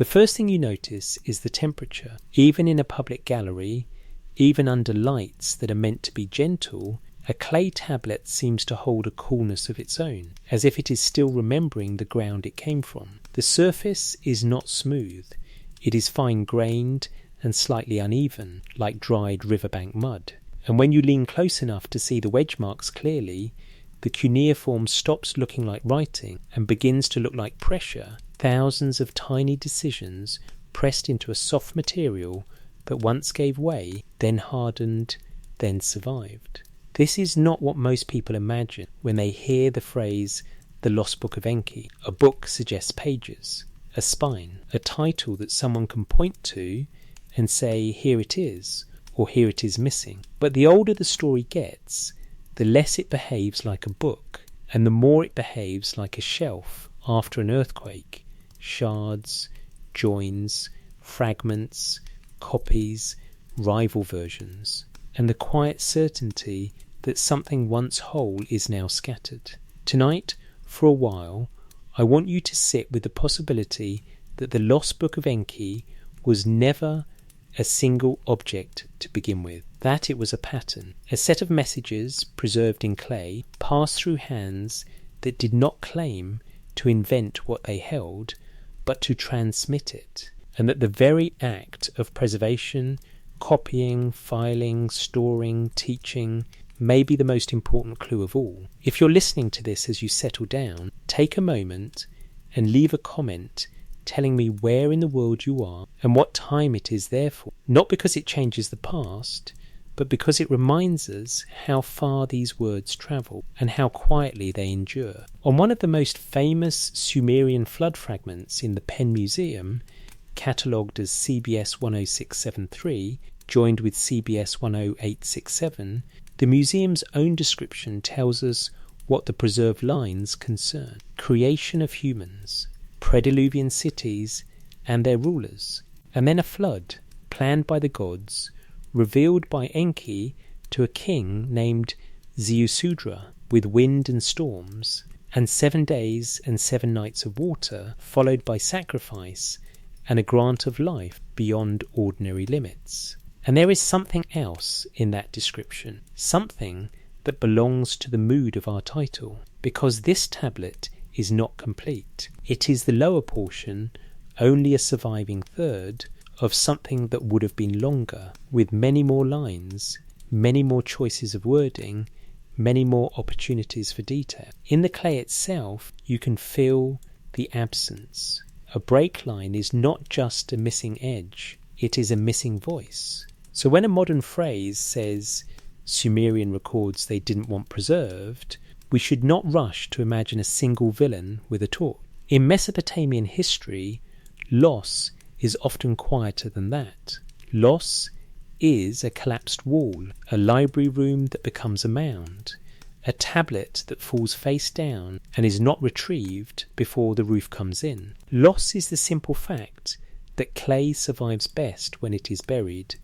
The first thing you notice is the temperature. Even in a public gallery, even under lights that are meant to be gentle, a clay tablet seems to hold a coolness of its own, as if it is still remembering the ground it came from. The surface is not smooth. It is fine-grained and slightly uneven, like dried riverbank mud. And when you lean close enough to see the wedge marks clearly, the cuneiform stops looking like writing and begins to look like pressure, thousands of tiny decisions pressed into a soft material that once gave way, then hardened, then survived. This is not what most people imagine when they hear the phrase, the Lost Book of Enki. A book suggests pages, a spine, a title that someone can point to and say, here it is, or here it is missing. But the older the story gets, the less it behaves like a book, and the more it behaves like a shelf after an earthquake. Shards, joins, fragments, copies, rival versions, and the quiet certainty that something once whole is now scattered. Tonight, for a while, I want you to sit with the possibility that the Lost Book of Enki was never a single object to begin with, that it was a pattern, a set of messages preserved in clay, passed through hands that did not claim to invent what they held, but to transmit it, and that the very act of preservation, copying, filing, storing, teaching, may be the most important clue of all. If you're listening to this as you settle down, take a moment and leave a comment telling me where in the world you are and what time it is there for. Not because it changes the past, but because it reminds us how far these words travel and how quietly they endure. On one of the most famous Sumerian flood fragments in the Penn Museum, catalogued as CBS 10673, joined with CBS 10867, the museum's own description tells us what the preserved lines concern. Creation of humans, prediluvian cities and their rulers, and then a flood planned by the gods, revealed by Enki to a king named Ziusudra, with wind and storms, and 7 days and 7 nights of water, followed by sacrifice and a grant of life beyond ordinary limits. And there is something else in that description, something that belongs to the mood of our title, because this tablet is not complete. It is the lower portion, only a surviving third, of something that would have been longer, with many more lines, many more choices of wording, many more opportunities for detail. In the clay itself, you can feel the absence. A break line is not just a missing edge, it is a missing voice. So when a modern phrase says Sumerian records they didn't want preserved, we should not rush to imagine a single villain with a torch. In Mesopotamian history, loss is often quieter than that. Loss is a collapsed wall, a library room that becomes a mound, a tablet that falls face down and is not retrieved before the roof comes in. Loss is the simple fact that clay survives best when it is buried,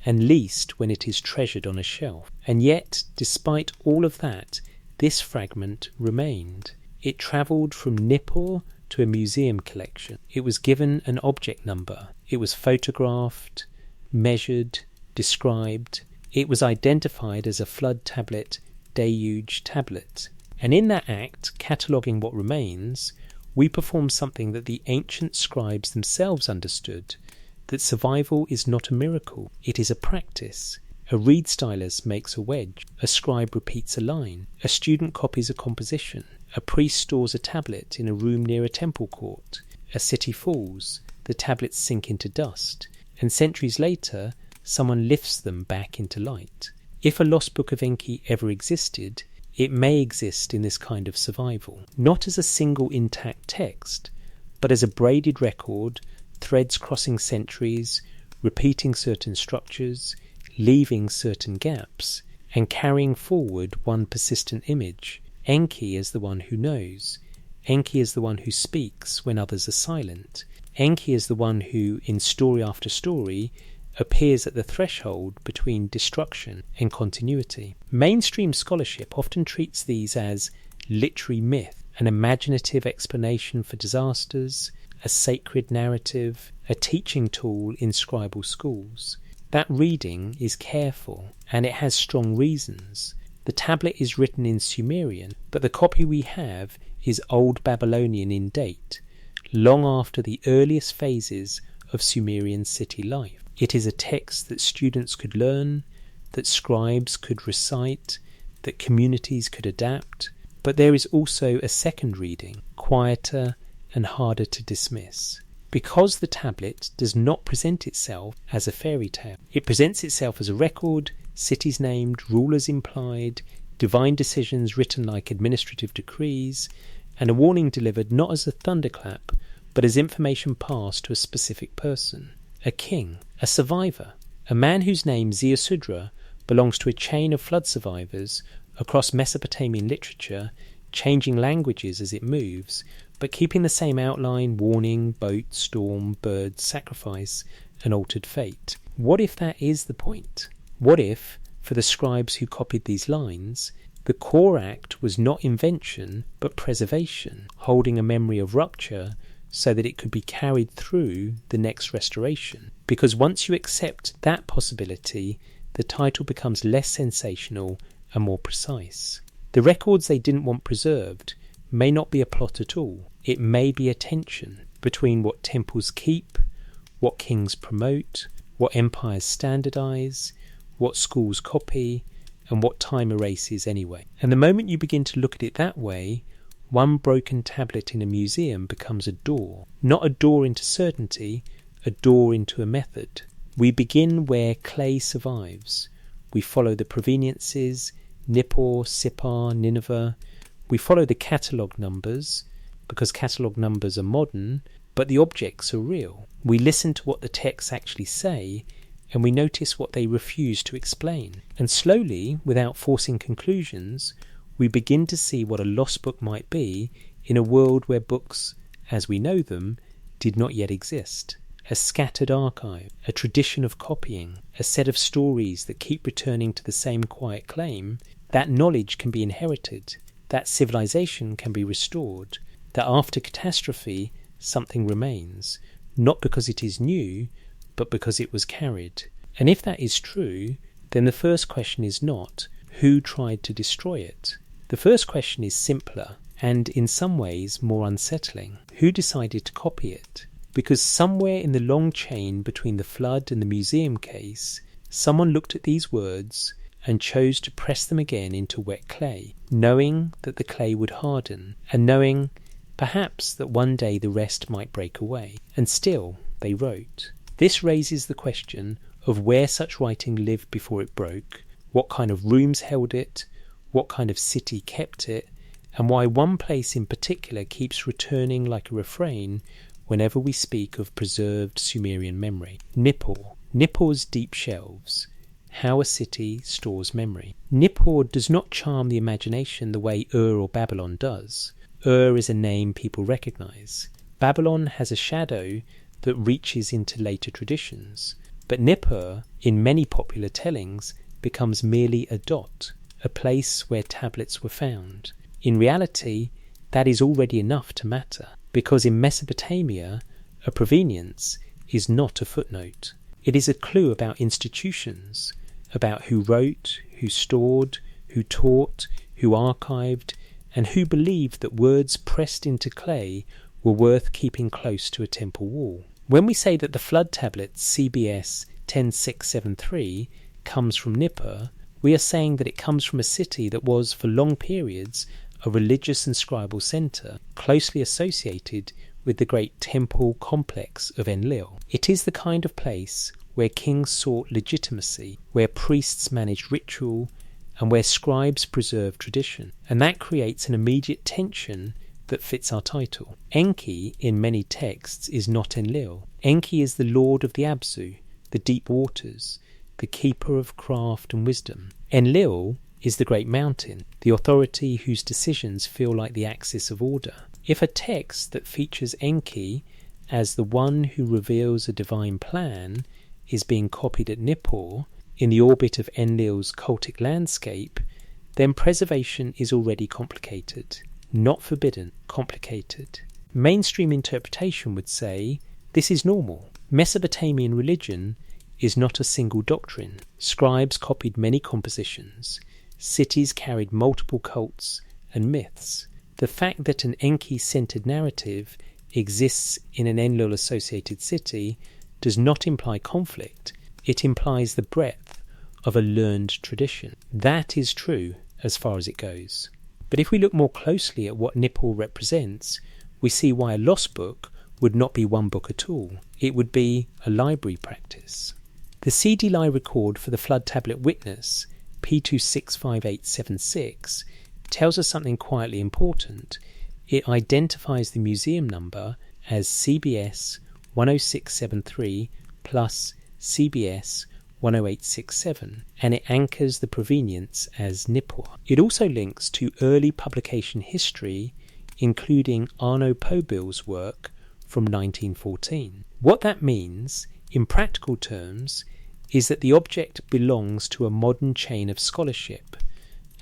and least when it is treasured on a shelf. And yet, despite all of that, this fragment remained. It travelled from Nippur to a museum collection. It was given an object number. It was photographed, measured, described. It was identified as a flood tablet, deluge tablet. And in that act, cataloguing what remains, we perform something that the ancient scribes themselves understood, that survival is not a miracle, it is a practice. A reed stylus makes a wedge, a scribe repeats a line, a student copies a composition, a priest stores a tablet in a room near a temple court, a city falls, the tablets sink into dust, and centuries later someone lifts them back into light. If a Lost Book of Enki ever existed, it may exist in this kind of survival, not as a single intact text, but as a braided record, threads crossing centuries, repeating certain structures, leaving certain gaps, and carrying forward one persistent image. Enki is the one who knows. Enki is the one who speaks when others are silent. Enki is the one who, in story after story, appears at the threshold between destruction and continuity. Mainstream scholarship often treats these as literary myth, an imaginative explanation for disasters, a sacred narrative, a teaching tool in scribal schools. That reading is careful, and it has strong reasons. The tablet is written in Sumerian, but the copy we have is Old Babylonian in date, long after the earliest phases of Sumerian city life. It is a text that students could learn, that scribes could recite, that communities could adapt, but there is also a second reading, quieter and harder to dismiss. Because the tablet does not present itself as a fairy tale. It presents itself as a record, cities named, rulers implied, divine decisions written like administrative decrees, and a warning delivered not as a thunderclap, but as information passed to a specific person, a king, a survivor, a man whose name Zeusudra belongs to a chain of flood survivors across Mesopotamian literature, changing languages as it moves, but keeping the same outline: warning, boat, storm, bird, sacrifice, and altered fate. What if that is the point? What if, for the scribes who copied these lines, the core act was not invention, but preservation, holding a memory of rupture so that it could be carried through the next restoration? Because once you accept that possibility, the title becomes less sensational and more precise. The records they didn't want preserved may not be a plot at all. It may be a tension between what temples keep, what kings promote, what empires standardize, what schools copy, and what time erases anyway. And the moment you begin to look at it that way, one broken tablet in a museum becomes a door. Not a door into certainty, a door into a method. We begin where clay survives. We follow the proveniences, Nippur, Sippar, Nineveh. We follow the catalogue numbers, because catalogue numbers are modern, but the objects are real. We listen to what the texts actually say, and we notice what they refuse to explain. And slowly, without forcing conclusions, we begin to see what a lost book might be in a world where books, as we know them, did not yet exist. A scattered archive, a tradition of copying, a set of stories that keep returning to the same quiet claim that knowledge can be inherited, that civilization can be restored, that after catastrophe something remains, not because it is new, but because it was carried. And if that is true, then the first question is not who tried to destroy it. The first question is simpler and in some ways more unsettling. Who decided to copy it? Because somewhere in the long chain between the flood and the museum case, someone looked at these words and chose to press them again into wet clay, knowing that the clay would harden, and knowing perhaps that one day the rest might break away. And still they wrote. This raises the question of where such writing lived before it broke, what kind of rooms held it, what kind of city kept it, and why one place in particular keeps returning like a refrain whenever we speak of preserved Sumerian memory. Nippur. Nippur's deep shelves. How a city stores memory. Nippur does not charm the imagination the way Ur or Babylon does. Ur is a name people recognize. Babylon has a shadow that reaches into later traditions. But Nippur, in many popular tellings, becomes merely a dot, a place where tablets were found. In reality, that is already enough to matter, because in Mesopotamia, a provenience is not a footnote. It is a clue about institutions, about who wrote, who stored, who taught, who archived, and who believed that words pressed into clay were worth keeping close to a temple wall. When we say that the flood tablet CBS 10673 comes from Nippur, we are saying that it comes from a city that was, for long periods, a religious and scribal centre, closely associated with the great temple complex of Enlil. It is the kind of place where kings sought legitimacy, where priests managed ritual, and where scribes preserved tradition. And that creates an immediate tension that fits our title. Enki, in many texts, is not Enlil. Enki is the lord of the Abzu, the deep waters, the keeper of craft and wisdom. Enlil is the great mountain, the authority whose decisions feel like the axis of order. If a text that features Enki as the one who reveals a divine plan is being copied at Nippur, in the orbit of Enlil's cultic landscape, then preservation is already complicated. Not forbidden, complicated. Mainstream interpretation would say this is normal. Mesopotamian religion is not a single doctrine. Scribes copied many compositions. Cities carried multiple cults and myths. The fact that an Enki-centered narrative exists in an Enlil-associated city does not imply conflict. It implies the breadth of a learned tradition. That is true as far as it goes. But if we look more closely at what Nippur represents, we see why a lost book would not be one book at all. It would be a library practice. The CDLI record for the flood tablet witness, P265876, tells us something quietly important. It identifies the museum number as CBS 10673 plus CBS 10867, and it anchors the provenience as Nippur. It also links to early publication history, including Arno Pobil's work from 1914. What that means, in practical terms, is that the object belongs to a modern chain of scholarship,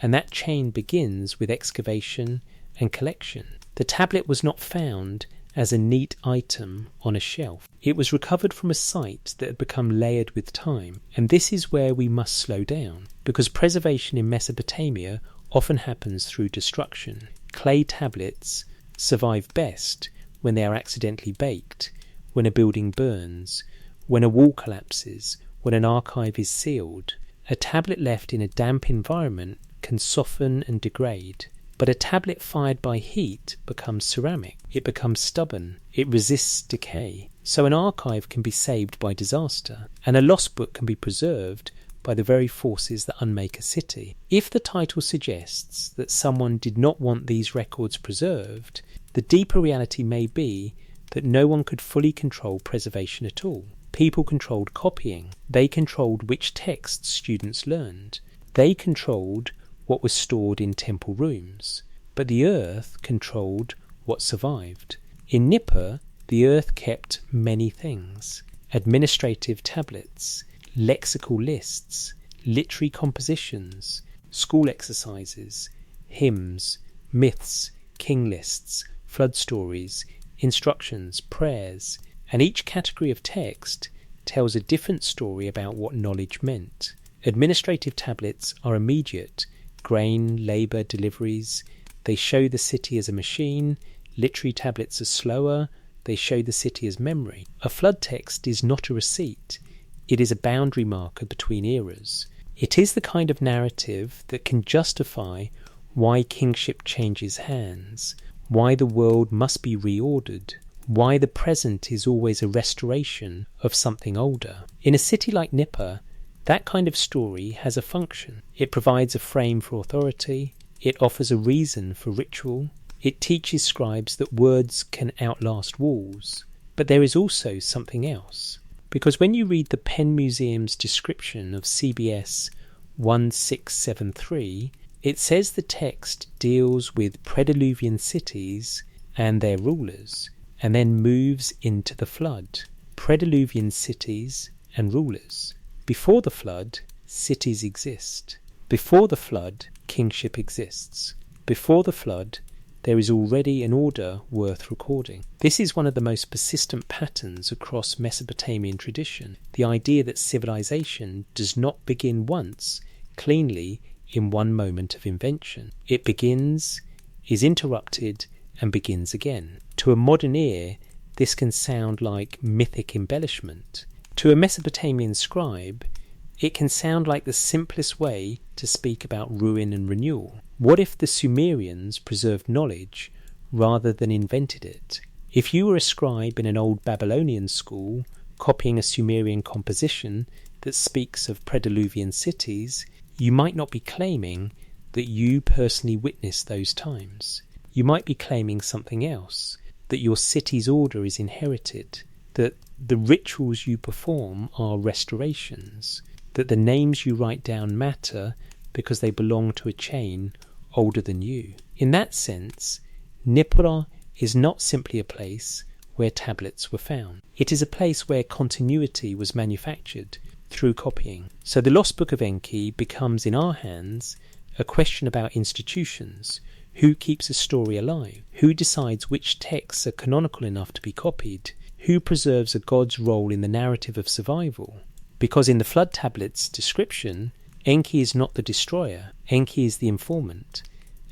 and that chain begins with excavation and collection. The tablet was not found as a neat item on a shelf. It was recovered from a site that had become layered with time, and this is where we must slow down, because preservation in Mesopotamia often happens through destruction. Clay tablets survive best when they are accidentally baked, when a building burns, when a wall collapses, when an archive is sealed. A tablet left in a damp environment can soften and degrade, but a tablet fired by heat becomes ceramic. It becomes stubborn. It resists decay. So an archive can be saved by disaster, and a lost book can be preserved by the very forces that unmake a city. If the title suggests that someone did not want these records preserved, the deeper reality may be that no one could fully control preservation at all. People controlled copying. They controlled which texts students learned. They controlled what was stored in temple rooms. But the earth controlled what survived. In Nippur, the earth kept many things: administrative tablets, lexical lists, literary compositions, school exercises, hymns, myths, king lists, flood stories, instructions, prayers, and each category of text tells a different story about what knowledge meant. Administrative tablets are immediate: grain, labour, deliveries. They show the city as a machine. Literary tablets are slower. They show the city as memory. A flood text is not a receipt. It is a boundary marker between eras. It is the kind of narrative that can justify why kingship changes hands, why the world must be reordered, why the present is always a restoration of something older. In a city like Nippur, that kind of story has a function. It provides a frame for authority. It offers a reason for ritual. It teaches scribes that words can outlast walls. But there is also something else. Because when you read the Penn Museum's description of CBS 1673, it says the text deals with Prediluvian cities and their rulers, and then moves into the flood. Prediluvian cities and rulers. Before the flood, cities exist. Before the flood, kingship exists. Before the flood, there is already an order worth recording. This is one of the most persistent patterns across Mesopotamian tradition, the idea that civilization does not begin once, cleanly, in one moment of invention. It begins, is interrupted, and begins again. To a modern ear, this can sound like mythic embellishment. To a Mesopotamian scribe, it can sound like the simplest way to speak about ruin and renewal. What if the Sumerians preserved knowledge rather than invented it? If you were a scribe in an old Babylonian school, copying a Sumerian composition that speaks of Prediluvian cities, you might not be claiming that you personally witnessed those times. You might be claiming something else, that your city's order is inherited, that the rituals you perform are restorations, that the names you write down matter because they belong to a chain older than you. In that sense, Nippur is not simply a place where tablets were found. It is a place where continuity was manufactured through copying. So the Lost Book of Enki becomes, in our hands, a question about institutions Who keeps a story alive? Who decides which texts are canonical enough to be copied? Who preserves a god's role in the narrative of survival? Because in the flood tablet's description, Enki is not the destroyer, Enki is the informant.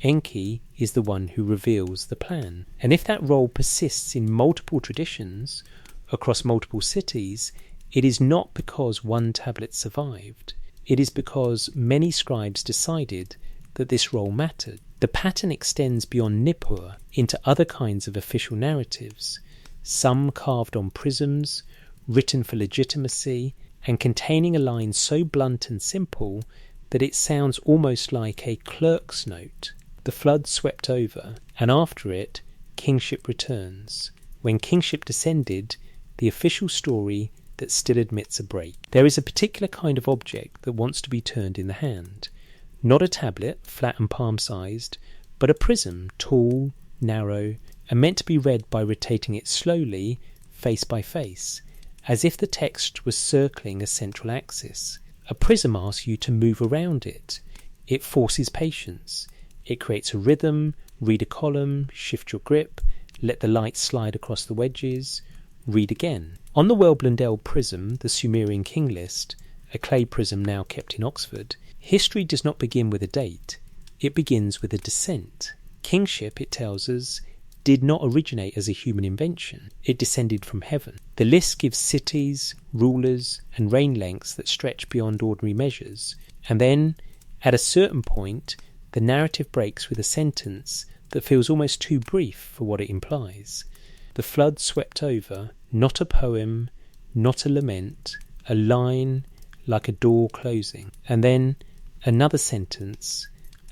Enki is the one who reveals the plan. And if that role persists in multiple traditions, across multiple cities, it is not because one tablet survived. It is because many scribes decided that this role mattered. The pattern extends beyond Nippur into other kinds of official narratives, some carved on prisms, written for legitimacy, and containing a line so blunt and simple that it sounds almost like a clerk's note. The flood swept over, and after it, kingship returns. When kingship descended, the official story that still admits a break. There is a particular kind of object that wants to be turned in the hand. Not a tablet, flat and palm-sized, but a prism, tall, narrow, and meant to be read by rotating it slowly, face by face, as if the text was circling a central axis. A prism asks you to move around it. It forces patience. It creates a rhythm, read a column, shift your grip, let the light slide across the wedges, read again. On the well-Blundell prism, the Sumerian king list, a clay prism now kept in Oxford, history does not begin with a date. It begins with a descent. Kingship, it tells us, did not originate as a human invention. It descended from heaven. The list gives cities, rulers, and reign lengths that stretch beyond ordinary measures. And then, at a certain point, the narrative breaks with a sentence that feels almost too brief for what it implies. The flood swept over, not a poem, not a lament, a line like a door closing. And then another sentence,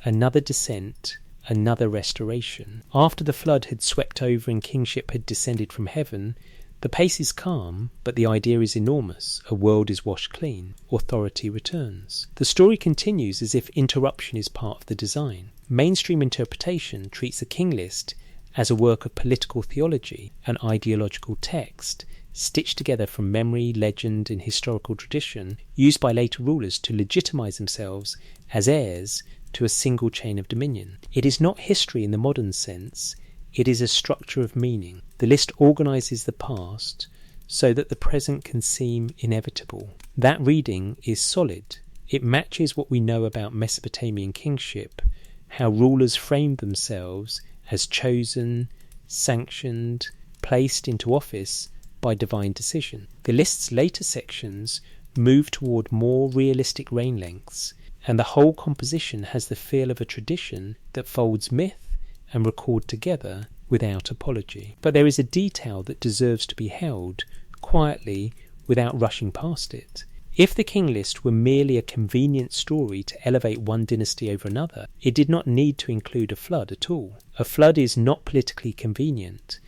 another descent, another restoration. After the flood had swept over and kingship had descended from heaven, the pace is calm, but the idea is enormous. A world is washed clean. Authority returns. The story continues as if interruption is part of the design. Mainstream interpretation treats the king list as a work of political theology, an ideological text, stitched together from memory, legend, and historical tradition, used by later rulers to legitimize themselves as heirs to a single chain of dominion. It is not history in the modern sense, it is a structure of meaning. The list organizes the past so that the present can seem inevitable. That reading is solid. It matches what we know about Mesopotamian kingship, how rulers framed themselves as chosen, sanctioned, placed into office by divine decision. The list's later sections move toward more realistic reign lengths, and the whole composition has the feel of a tradition that folds myth and record together without apology. But there is a detail that deserves to be held quietly without rushing past it. If the king list were merely a convenient story to elevate one dynasty over another, it did not need to include a flood at all. A flood is not politically convenient.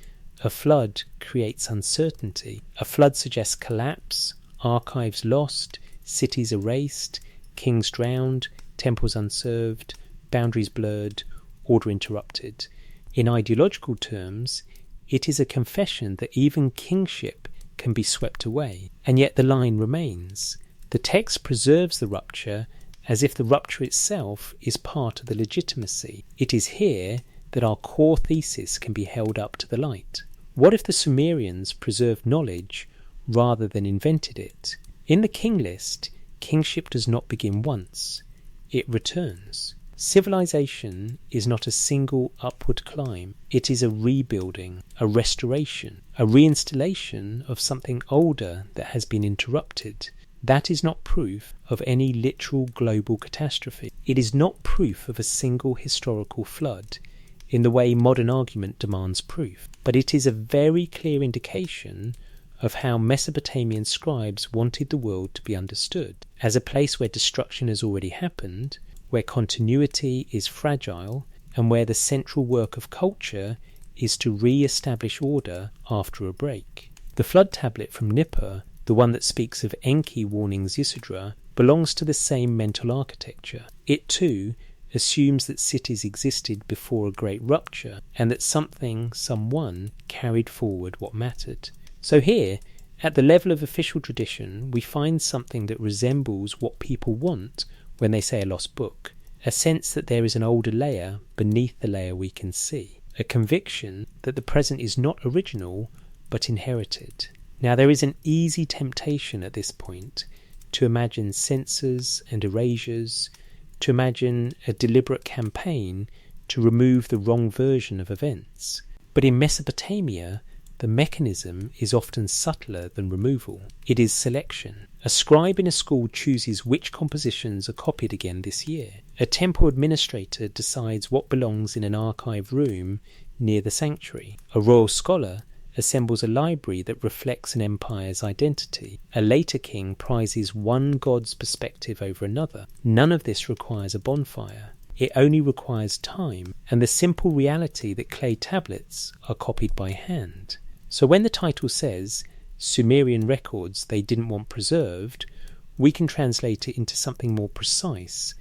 A flood creates uncertainty. A flood suggests collapse, archives lost, cities erased, kings drowned, temples unserved, boundaries blurred, order interrupted. In ideological terms, it is a confession that even kingship can be swept away, and yet the line remains. The text preserves the rupture as if the rupture itself is part of the legitimacy. It is here that our core thesis can be held up to the light. What if the Sumerians preserved knowledge rather than invented it? In the king list, kingship does not begin once, it returns. Civilization is not a single upward climb. It is a rebuilding, a restoration, a reinstallation of something older that has been interrupted. That is not proof of any literal global catastrophe. It is not proof of a single historical flood in the way modern argument demands proof. But it is a very clear indication of how Mesopotamian scribes wanted the world to be understood, as a place where destruction has already happened, where continuity is fragile, and where the central work of culture is to re-establish order after a break. The flood tablet from Nippur, the one that speaks of Enki warning Ziusudra, belongs to the same mental architecture. It too assumes that cities existed before a great rupture, and that someone carried forward what mattered. So here, at the level of official tradition, we find something that resembles what people want when they say a lost book, a sense that there is an older layer beneath the layer we can see, a conviction that the present is not original but inherited. Now there is an easy temptation at this point to imagine censors and erasures, to imagine a deliberate campaign to remove the wrong version of events. But in Mesopotamia, the mechanism is often subtler than removal. It is selection. A scribe in a school chooses which compositions are copied again this year. A temple administrator decides what belongs in an archive room near the sanctuary. A royal scholar assembles a library that reflects an empire's identity. A later king prizes one god's perspective over another. None of this requires a bonfire. It only requires time and the simple reality that clay tablets are copied by hand. So when the title says Sumerian records they didn't want preserved, we can translate it into something more precise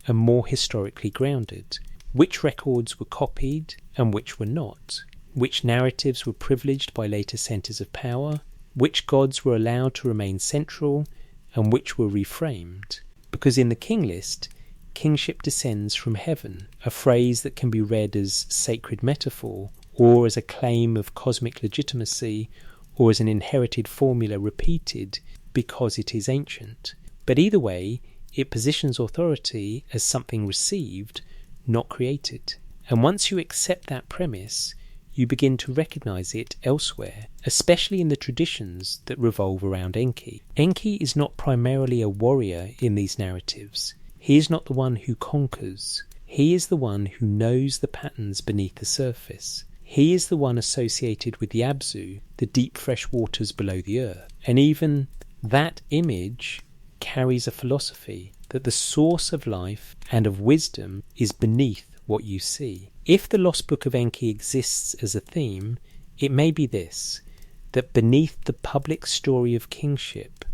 and more historically grounded. Which records were copied and which were not? Which narratives were privileged by later centres of power? Which gods were allowed to remain central and which were reframed? Because in the king list, kingship descends from heaven, a phrase that can be read as sacred metaphor, or as a claim of cosmic legitimacy, or as an inherited formula repeated because it is ancient. But either way, it positions authority as something received, not created. And once you accept that premise, you begin to recognise it elsewhere, especially in the traditions that revolve around Enki. Enki is not primarily a warrior in these narratives. He is not the one who conquers. He is the one who knows the patterns beneath the surface. He is the one associated with the Abzu, the deep fresh waters below the earth. And even that image carries a philosophy that the source of life and of wisdom is beneath what you see. If the Lost Book of Enki exists as a theme, it may be this, that beneath the public story of kingship,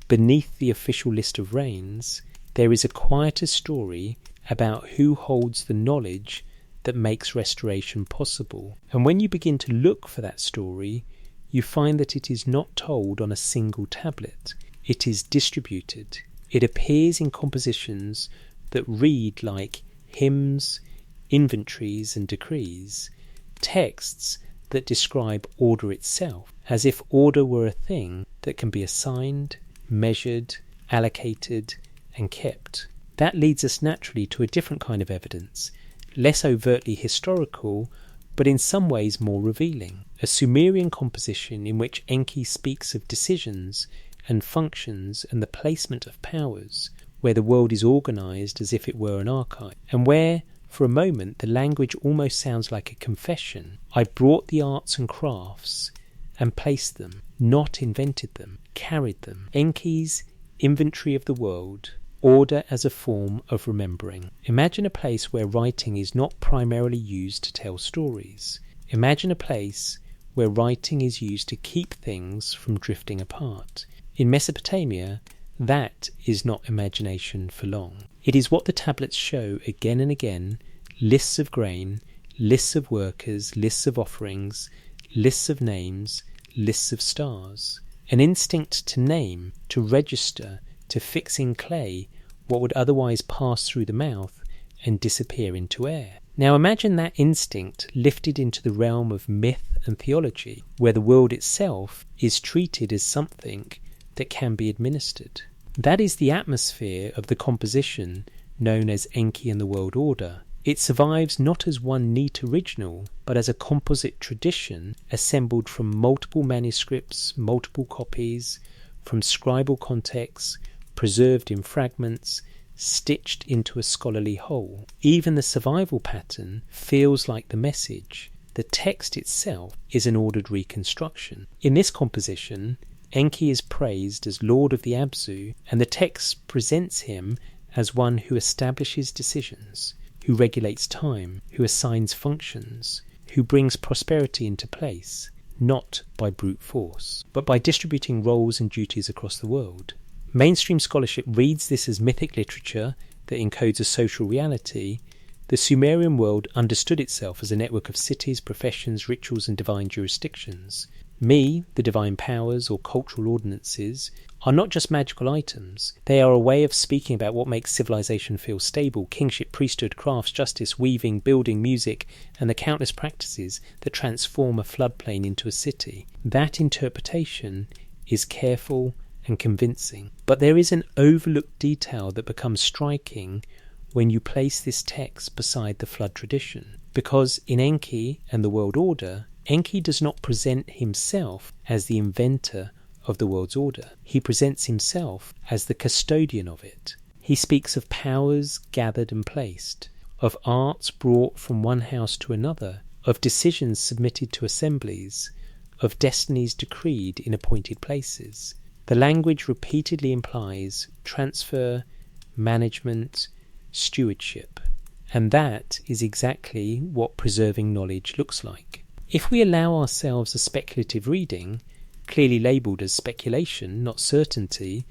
beneath the official list of reigns, there is a quieter story about who holds the knowledge that makes restoration possible. And when you begin to look for that story, you find that it is not told on a single tablet. It is distributed. It appears in compositions that read like hymns, inventories and decrees, texts that describe order itself, as if order were a thing that can be assigned, measured, allocated, and kept. That leads us naturally to a different kind of evidence, less overtly historical, but in some ways more revealing. A Sumerian composition in which Enki speaks of decisions and functions and the placement of powers, where the world is organised as if it were an archive, and where, for a moment, the language almost sounds like a confession. I brought the arts and crafts and placed them, not invented them, carried them. Enki's inventory of the world, order as a form of remembering. Imagine a place where writing is not primarily used to tell stories. Imagine a place where writing is used to keep things from drifting apart. In Mesopotamia, that is not imagination for long. It is what the tablets show again and again: lists of grain, lists of workers, lists of offerings, lists of names, lists of stars. An instinct to name, to register, to fix in clay what would otherwise pass through the mouth and disappear into air. Now imagine that instinct lifted into the realm of myth and theology, where the world itself is treated as something that can be administered. That is the atmosphere of the composition known as Enki and the World Order. It survives not as one neat original, but as a composite tradition assembled from multiple manuscripts, multiple copies, from scribal contexts, preserved in fragments, stitched into a scholarly whole. Even the survival pattern feels like the message. The text itself is an ordered reconstruction. In this composition, Enki is praised as Lord of the Abzu, and the text presents him as one who establishes decisions, who regulates time, who assigns functions, who brings prosperity into place, not by brute force, but by distributing roles and duties across the world. Mainstream scholarship reads this as mythic literature that encodes a social reality. The Sumerian world understood itself as a network of cities, professions, rituals and divine jurisdictions. Me, the divine powers or cultural ordinances, are not just magical items. They are a way of speaking about what makes civilization feel stable: kingship, priesthood, crafts, justice, weaving, building, music, and the countless practices that transform a floodplain into a city. That interpretation is careful and convincing. But there is an overlooked detail that becomes striking when you place this text beside the flood tradition. Because in Enki and the world order, Enki does not present himself as the inventor of the world's order. He presents himself as the custodian of it. He speaks of powers gathered and placed, of arts brought from one house to another, of decisions submitted to assemblies, of destinies decreed in appointed places. The language repeatedly implies transfer, management, stewardship, and that is exactly what preserving knowledge looks like. If we allow ourselves a speculative reading, clearly labelled as speculation, not certainty,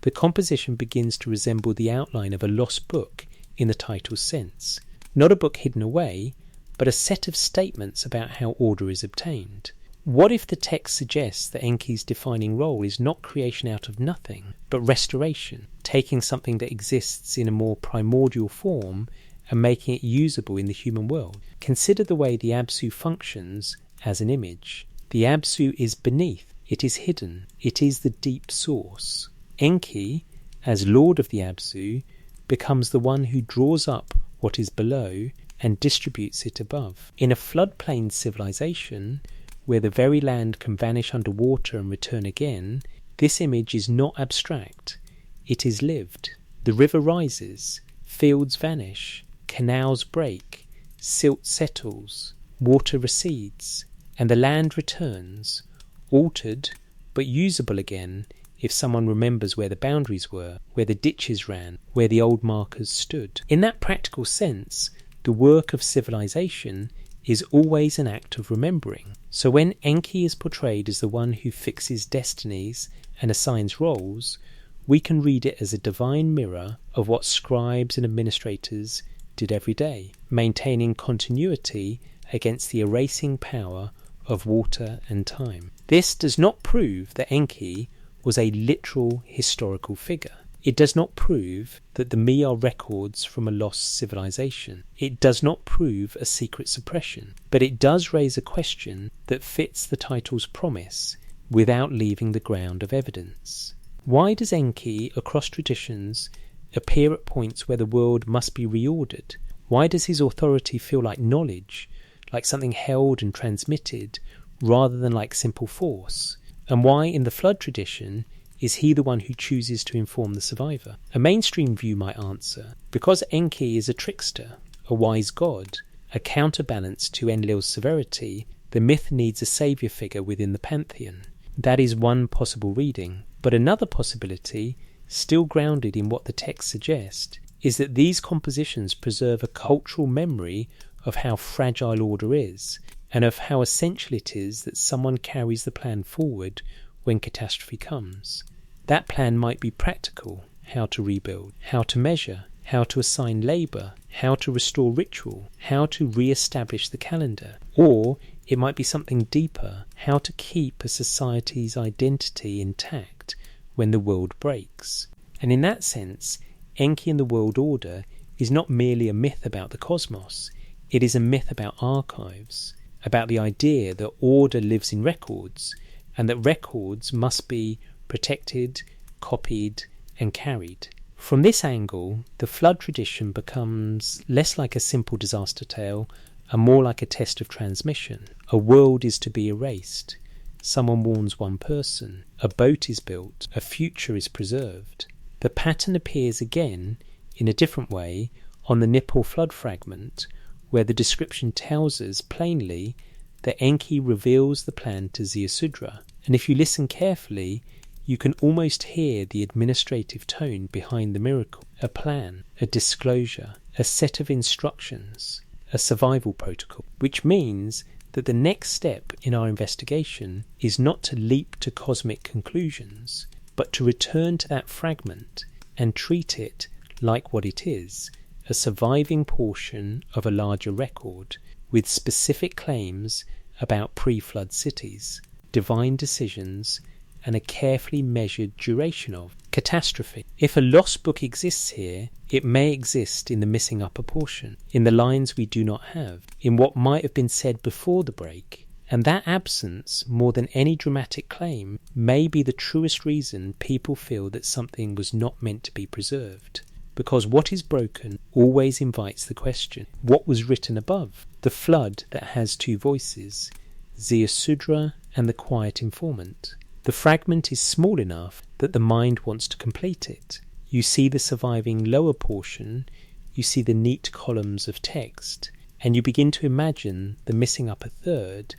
the composition begins to resemble the outline of a lost book in the title's sense. Not a book hidden away, but a set of statements about how order is obtained. What if the text suggests that Enki's defining role is not creation out of nothing, but restoration, taking something that exists in a more primordial form and making it usable in the human world? Consider the way the Absu functions as an image. The Absu is beneath, it is hidden, it is the deep source. Enki, as lord of the Absu, becomes the one who draws up what is below and distributes it above. In a floodplain civilization, where the very land can vanish under water and return again, this image is not abstract, it is lived. The river rises, fields vanish, canals break, silt settles, water recedes, and the land returns, altered but usable again if someone remembers where the boundaries were, where the ditches ran, where the old markers stood. In that practical sense, the work of civilization is always an act of remembering. So when Enki is portrayed as the one who fixes destinies and assigns roles, we can read it as a divine mirror of what scribes and administrators did every day, maintaining continuity against the erasing power of water and time. This does not prove that Enki was a literal historical figure. It does not prove that the Me are records from a lost civilization. It does not prove a secret suppression. But it does raise a question that fits the title's promise without leaving the ground of evidence. Why does Enki, across traditions, appear at points where the world must be reordered? Why does his authority feel like knowledge, like something held and transmitted, rather than like simple force? And why, in the flood tradition, is he the one who chooses to inform the survivor? A mainstream view might answer, because Enki is a trickster, a wise god, a counterbalance to Enlil's severity, the myth needs a saviour figure within the pantheon. That is one possible reading. But another possibility, still grounded in what the text suggests, is that these compositions preserve a cultural memory of how fragile order is, and of how essential it is that someone carries the plan forward when catastrophe comes. That plan might be practical, how to rebuild, how to measure, how to assign labour, how to restore ritual, how to re-establish the calendar. Or it might be something deeper, how to keep a society's identity intact when the world breaks. And in that sense, Enki and the world order is not merely a myth about the cosmos, it is a myth about archives, about the idea that order lives in records, and that records must be protected, copied, and carried. From this angle, the flood tradition becomes less like a simple disaster tale and more like a test of transmission. A world is to be erased. Someone warns one person. A boat is built. A future is preserved. The pattern appears again, in a different way, on the Nippur flood fragment, where the description tells us plainly that Enki reveals the plan to Ziusudra. And if you listen carefully, you can almost hear the administrative tone behind the miracle. A plan, a disclosure, a set of instructions, a survival protocol, which means that the next step in our investigation is not to leap to cosmic conclusions, but to return to that fragment and treat it like what it is, a surviving portion of a larger record with specific claims about pre-flood cities. divine decisions, and a carefully measured duration of catastrophe. If a lost book exists here, it may exist in the missing upper portion, in the lines we do not have, in what might have been said before the break. And that absence, more than any dramatic claim, may be the truest reason people feel that something was not meant to be preserved. Because what is broken always invites the question, what was written above? The flood that has two voices, Zecharia and the quiet informant. The fragment is small enough that the mind wants to complete it. You see the surviving lower portion, you see the neat columns of text, and you begin to imagine the missing upper third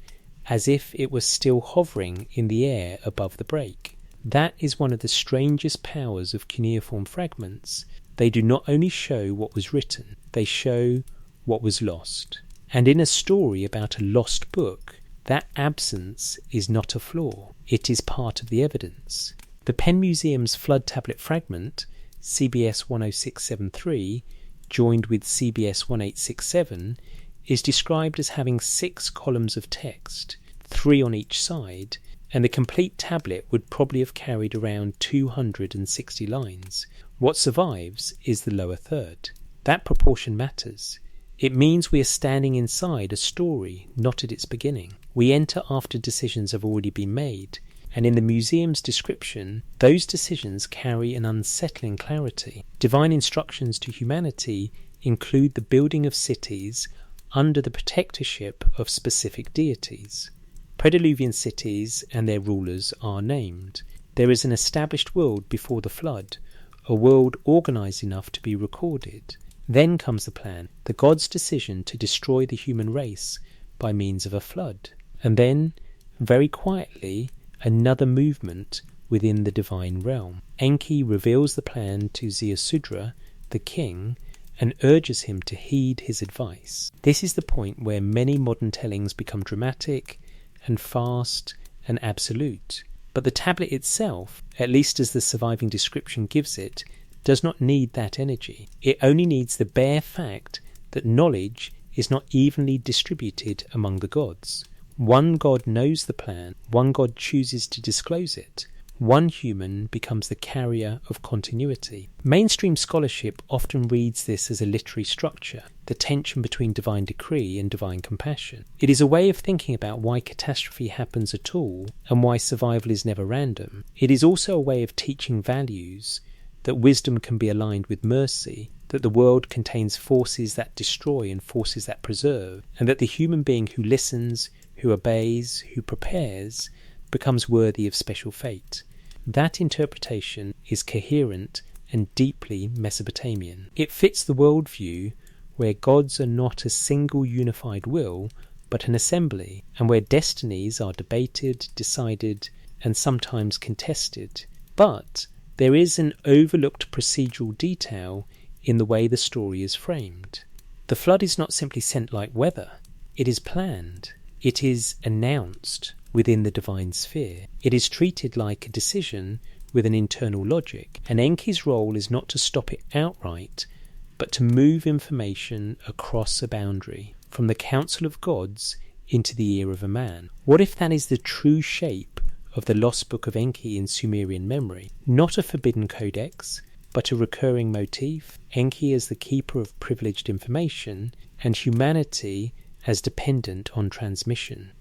as if it was still hovering in the air above the break. That is one of the strangest powers of cuneiform fragments. They do not only show what was written, they show what was lost. And in a story about a lost book, that absence is not a flaw, it is part of the evidence. The Penn Museum's flood tablet fragment, CBS 10673, joined with CBS 1867, is described as having 6 columns of text, 3 on each side, and the complete tablet would probably have carried around 260 lines. What survives is the lower third. That proportion matters. It means we are standing inside a story, not at its beginning. We enter after decisions have already been made, and in the museum's description, those decisions carry an unsettling clarity. Divine instructions to humanity include the building of cities under the protectorship of specific deities. Prediluvian cities and their rulers are named. There is an established world before the flood, a world organised enough to be recorded. Then comes the plan, the gods' decision to destroy the human race by means of a flood. And then, very quietly, another movement within the divine realm. Enki reveals the plan to Zecharia, the king, and urges him to heed his advice. This is the point where many modern tellings become dramatic and fast and absolute. But the tablet itself, at least as the surviving description gives it, does not need that energy. It only needs the bare fact that knowledge is not evenly distributed among the gods. One god knows the plan, one god chooses to disclose it. One human becomes the carrier of continuity. Mainstream scholarship often reads this as a literary structure, the tension between divine decree and divine compassion. It is a way of thinking about why catastrophe happens at all and why survival is never random. It is also a way of teaching values, that wisdom can be aligned with mercy, that the world contains forces that destroy and forces that preserve, and that the human being who listens, who obeys, who prepares, becomes worthy of special fate. That interpretation is coherent and deeply Mesopotamian. It fits the worldview where gods are not a single unified will, but an assembly, and where destinies are debated, decided, and sometimes contested. But there is an overlooked procedural detail in the way the story is framed. The flood is not simply sent like weather. It is planned. It is announced within the divine sphere. It is treated like a decision with an internal logic, and Enki's role is not to stop it outright, but to move information across a boundary, from the council of gods into the ear of a man. What if that is the true shape of the Lost Book of Enki in Sumerian memory? Not a forbidden codex, but a recurring motif, Enki as the keeper of privileged information, and humanity as dependent on transmission.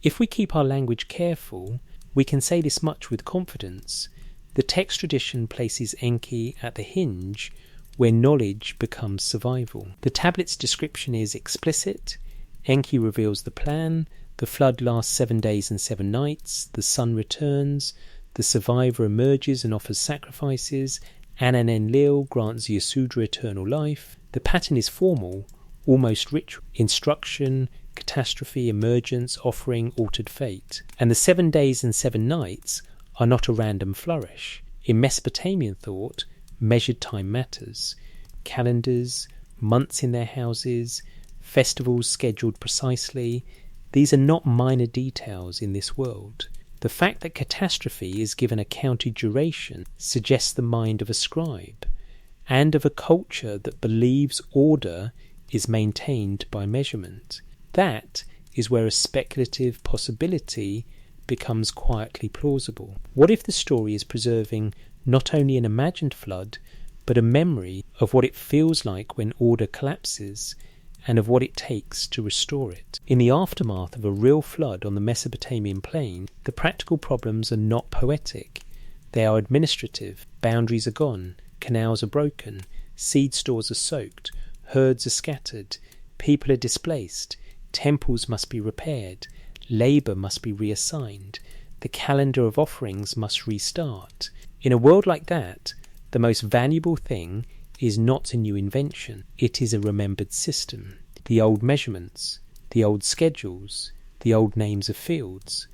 If we keep our language careful, we can say this much with confidence. The text tradition places Enki at the hinge where knowledge becomes survival. The tablet's description is explicit. Enki reveals the plan. The flood lasts 7 days and 7 nights. The sun returns. The survivor emerges and offers sacrifices. Anan-Enlil grants Zecharia eternal life. The pattern is formal, almost ritual. Instruction, catastrophe, emergence, offering, altered fate. And the 7 days and 7 nights are not a random flourish. In Mesopotamian thought, measured time matters. Calendars, months in their houses, festivals scheduled precisely. These are not minor details in this world. The fact that catastrophe is given a counted duration suggests the mind of a scribe, and of a culture that believes order is maintained by measurement. That is where a speculative possibility becomes quietly plausible? What if the story is preserving not only an imagined flood, but a memory of what it feels like when order collapses and of what it takes to restore it? In the aftermath of a real flood on the Mesopotamian plain, the practical problems are not poetic. They are administrative. Boundaries are gone, canals are broken, seed stores are soaked, herds are scattered, people are displaced, temples must be repaired, labour must be reassigned, the calendar of offerings must restart. In a world like that, the most valuable thing is not a new invention, it is a remembered system. The old measurements, the old schedules, the old names of fields,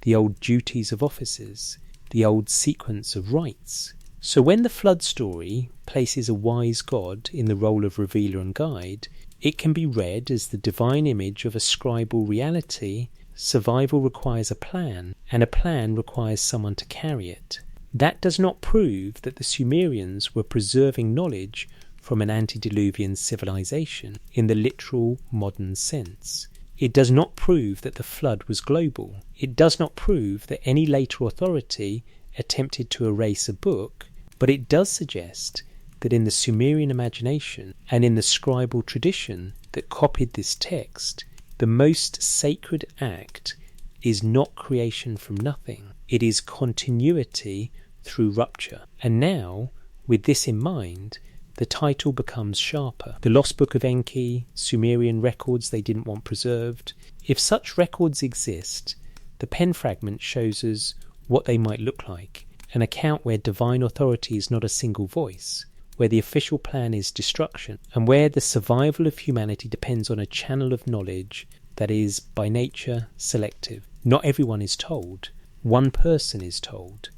the old duties of offices, the old sequence of rites. So when the flood story places a wise God in the role of revealer and guide, it can be read as the divine image of a scribal reality. Survival requires a plan, and a plan requires someone to carry it. That does not prove that the Sumerians were preserving knowledge from an antediluvian civilization in the literal modern sense. It does not prove that the flood was global. It does not prove that any later authority attempted to erase a book, but it does suggest that in the Sumerian imagination and in the scribal tradition that copied this text, the most sacred act is not creation from nothing. It is continuity through rupture. And now, with this in mind, the title becomes sharper. The Lost Book of Enki, Sumerian records they didn't want preserved. If such records exist, the pen fragment shows us what they might look like. An account where divine authority is not a single voice, where the official plan is destruction, and where the survival of humanity depends on a channel of knowledge that is, by nature, selective. Not everyone is told. One person is told.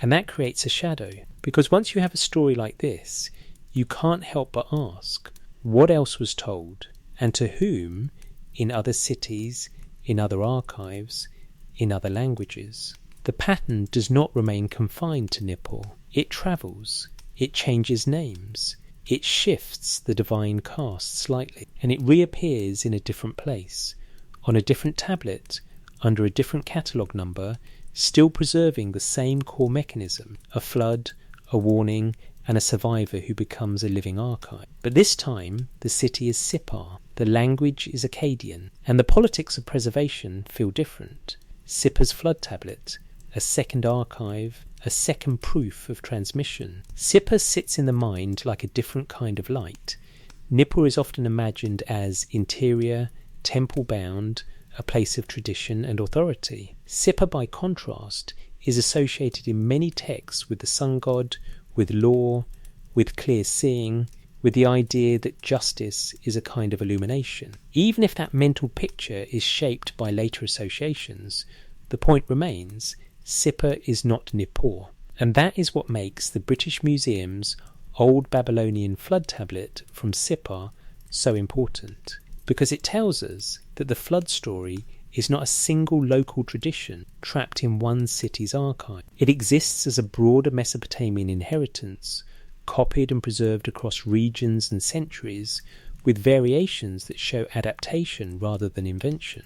And that creates a shadow, because once you have a story like this, you can't help but ask, what else was told, and to whom, in other cities, in other archives, in other languages? The pattern does not remain confined to Nippur. It travels, it changes names, it shifts the divine caste slightly, and it reappears in a different place, on a different tablet, under a different catalogue number, still preserving the same core mechanism, a flood, a warning, and a survivor who becomes a living archive. But this time, the city is Sippar, the language is Akkadian, and the politics of preservation feel different. Sippar's flood tablet, a second archive, a second proof of transmission. Sippar sits in the mind like a different kind of light. Nippur is often imagined as interior, temple-bound, a place of tradition and authority. Sippar, by contrast, is associated in many texts with the sun god, with law, with clear seeing, with the idea that justice is a kind of illumination. Even if that mental picture is shaped by later associations, the point remains, Sippar is not Nippur. And that is what makes the British Museum's Old Babylonian flood tablet from Sippar so important, because it tells us that the flood story is not a single local tradition trapped in one city's archive. It exists as a broader Mesopotamian inheritance, copied and preserved across regions and centuries, with variations that show adaptation rather than invention.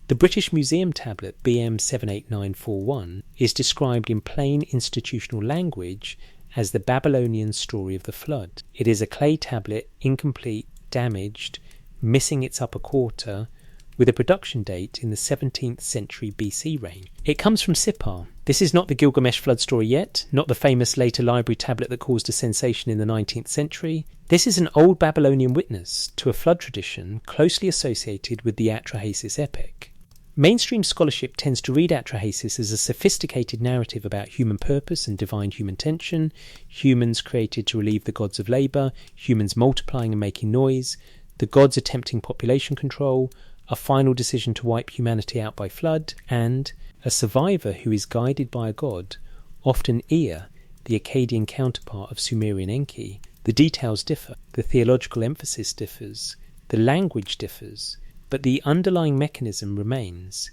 The British Museum tablet BM 78941 is described in plain institutional language as the Babylonian story of the flood. It is a clay tablet, incomplete, damaged, missing its upper quarter, with a production date in the 17th century BC range. It comes from Sippar. This is not the Gilgamesh flood story yet, not the famous later library tablet that caused a sensation in the 19th century. This is an old Babylonian witness to a flood tradition closely associated with the Atrahasis epic. Mainstream scholarship tends to read Atrahasis as a sophisticated narrative about human purpose and divine human tension, humans created to relieve the gods of labour, humans multiplying and making noise, the gods attempting population control, a final decision to wipe humanity out by flood, and a survivor who is guided by a god, often Ea, the Akkadian counterpart of Sumerian Enki. The details differ, the theological emphasis differs, the language differs, but the underlying mechanism remains: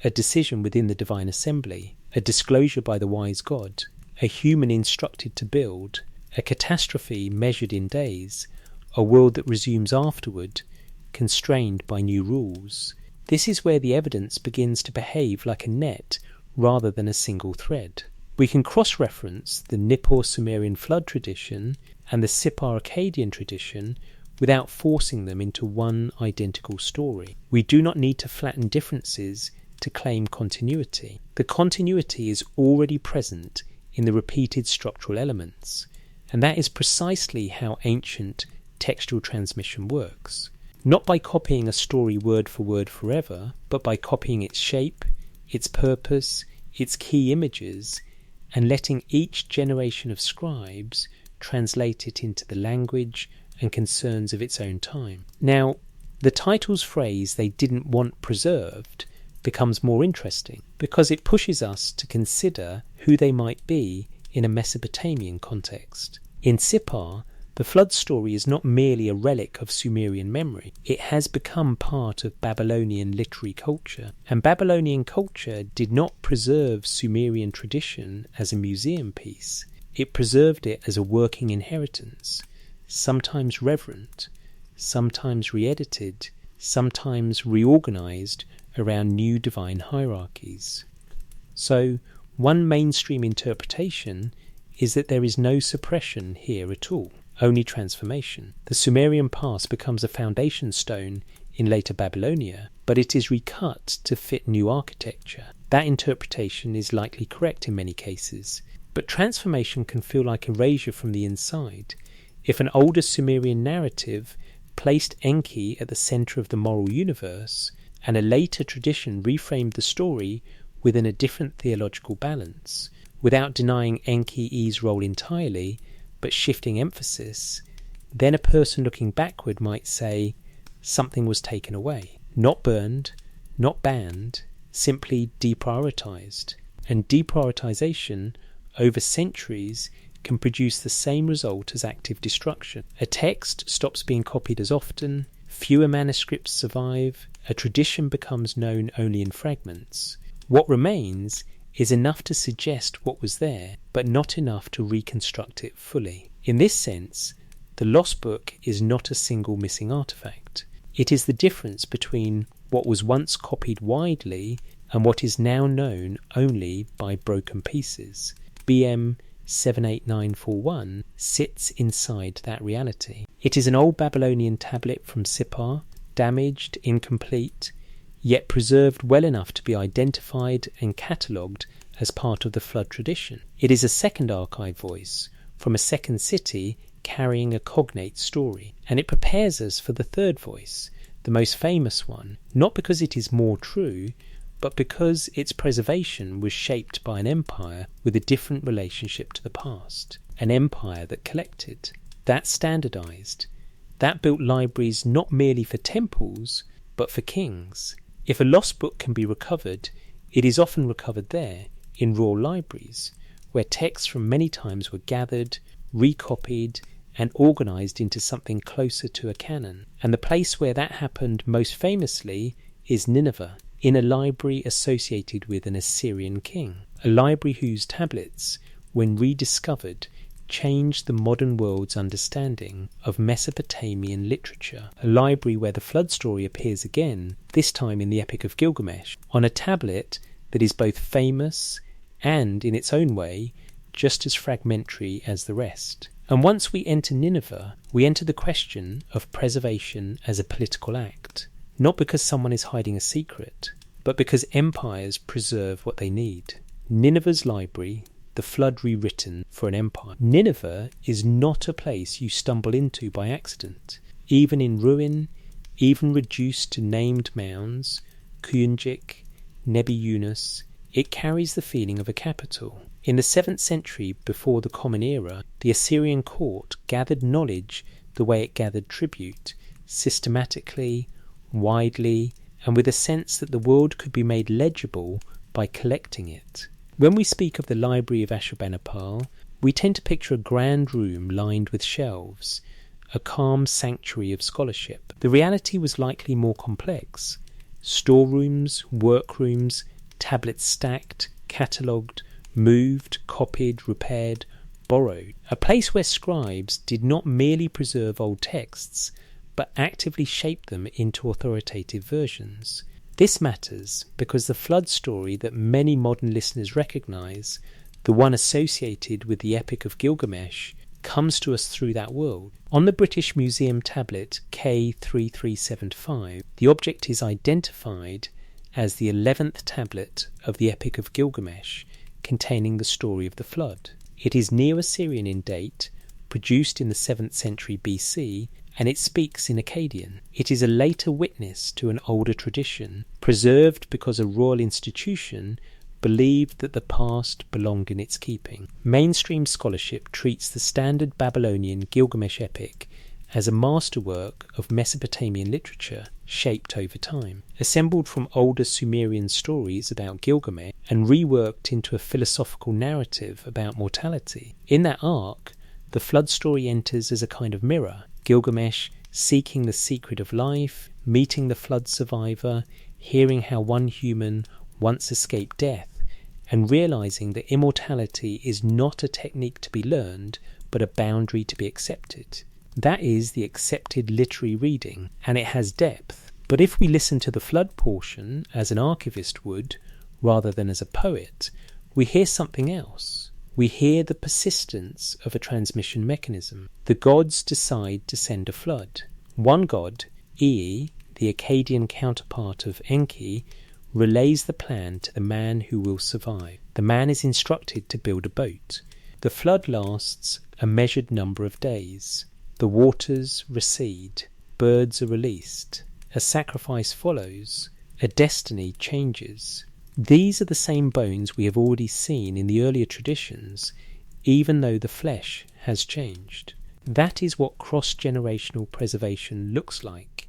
a decision within the divine assembly, a disclosure by the wise god, a human instructed to build, a catastrophe measured in days, a world that resumes afterward, constrained by new rules. This is where the evidence begins to behave like a net rather than a single thread. We can cross-reference the Nippur-Sumerian flood tradition and the Sippar-Akkadian tradition without forcing them into one identical story. We do not need to flatten differences to claim continuity. The continuity is already present in the repeated structural elements, and that is precisely how ancient textual transmission works. Not by copying a story word for word forever, but by copying its shape, its purpose, its key images, and letting each generation of scribes translate it into the language and concerns of its own time. Now, the title's phrase, "they didn't want preserved," becomes more interesting because it pushes us to consider who they might be in a Mesopotamian context. In Sippar, the flood story is not merely a relic of Sumerian memory. It has become part of Babylonian literary culture. And Babylonian culture did not preserve Sumerian tradition as a museum piece. It preserved it as a working inheritance, sometimes reverent, sometimes re-edited, sometimes reorganized around new divine hierarchies. So, one mainstream interpretation is that there is no suppression here at all, only transformation. The Sumerian past becomes a foundation stone in later Babylonia, but it is recut to fit new architecture. That interpretation is likely correct in many cases, but transformation can feel like erasure from the inside. If an older Sumerian narrative placed Enki at the centre of the moral universe, and a later tradition reframed the story within a different theological balance, without denying Enki's role entirely, but shifting emphasis, then a person looking backward might say something was taken away. Not burned, not banned, simply deprioritized. And deprioritization over centuries can produce the same result as active destruction. A text stops being copied as often, fewer manuscripts survive, a tradition becomes known only in fragments. What remains is enough to suggest what was there, but not enough to reconstruct it fully. In this sense, the Lost Book is not a single missing artifact. It is the difference between what was once copied widely and what is now known only by broken pieces. BM 78941 sits inside that reality. It is an old Babylonian tablet from Sippar, damaged, incomplete, yet preserved well enough to be identified and catalogued as part of the flood tradition. It is a second archive voice from a second city carrying a cognate story, and it prepares us for the third voice, the most famous one, not because it is more true, but because its preservation was shaped by an empire with a different relationship to the past, an empire that collected, that standardized, that built libraries not merely for temples, but for kings. If a lost book can be recovered, it is often recovered there, in royal libraries, where texts from many times were gathered, recopied, and organised into something closer to a canon. And the place where that happened most famously is Nineveh, in a library associated with an Assyrian king, a library whose tablets, when rediscovered, changed the modern world's understanding of Mesopotamian literature, a library where the flood story appears again, this time in the Epic of Gilgamesh, on a tablet that is both famous and, in its own way, just as fragmentary as the rest. And once we enter Nineveh, we enter the question of preservation as a political act, not because someone is hiding a secret, but because empires preserve what they need. Nineveh's library, the flood rewritten for an empire. Nineveh is not a place you stumble into by accident. Even in ruin, even reduced to named mounds, Kuyunjik, Nebi Yunus, it carries the feeling of a capital. In the 7th century before the Common Era, the Assyrian court gathered knowledge the way it gathered tribute, systematically, widely, and with a sense that the world could be made legible by collecting it. When we speak of the Library of Ashurbanipal, we tend to picture a grand room lined with shelves, a calm sanctuary of scholarship. The reality was likely more complex. Storerooms, workrooms, tablets stacked, catalogued, moved, copied, repaired, borrowed. A place where scribes did not merely preserve old texts, but actively shape them into authoritative versions. This matters because the flood story that many modern listeners recognise, the one associated with the Epic of Gilgamesh, comes to us through that world. On the British Museum tablet K3375, the object is identified as the 11th tablet of the Epic of Gilgamesh, containing the story of the flood. It is Neo-Assyrian in date, produced in the 7th century BC, and it speaks in Akkadian. It is a later witness to an older tradition, preserved because a royal institution believed that the past belonged in its keeping. Mainstream scholarship treats the standard Babylonian Gilgamesh epic as a masterwork of Mesopotamian literature shaped over time, assembled from older Sumerian stories about Gilgamesh and reworked into a philosophical narrative about mortality. In that arc, the flood story enters as a kind of mirror, Gilgamesh seeking the secret of life, meeting the flood survivor, hearing how one human once escaped death, and realizing that immortality is not a technique to be learned, but a boundary to be accepted. That is the accepted literary reading, and it has depth. But if we listen to the flood portion as an archivist would, rather than as a poet, we hear something else. We hear the persistence of a transmission mechanism. The gods decide to send a flood. One god, Ea, the Akkadian counterpart of Enki, relays the plan to the man who will survive. The man is instructed to build a boat. The flood lasts a measured number of days. The waters recede. Birds are released. A sacrifice follows. A destiny changes. These are the same bones we have already seen in the earlier traditions, even though the flesh has changed. That is what cross-generational preservation looks like.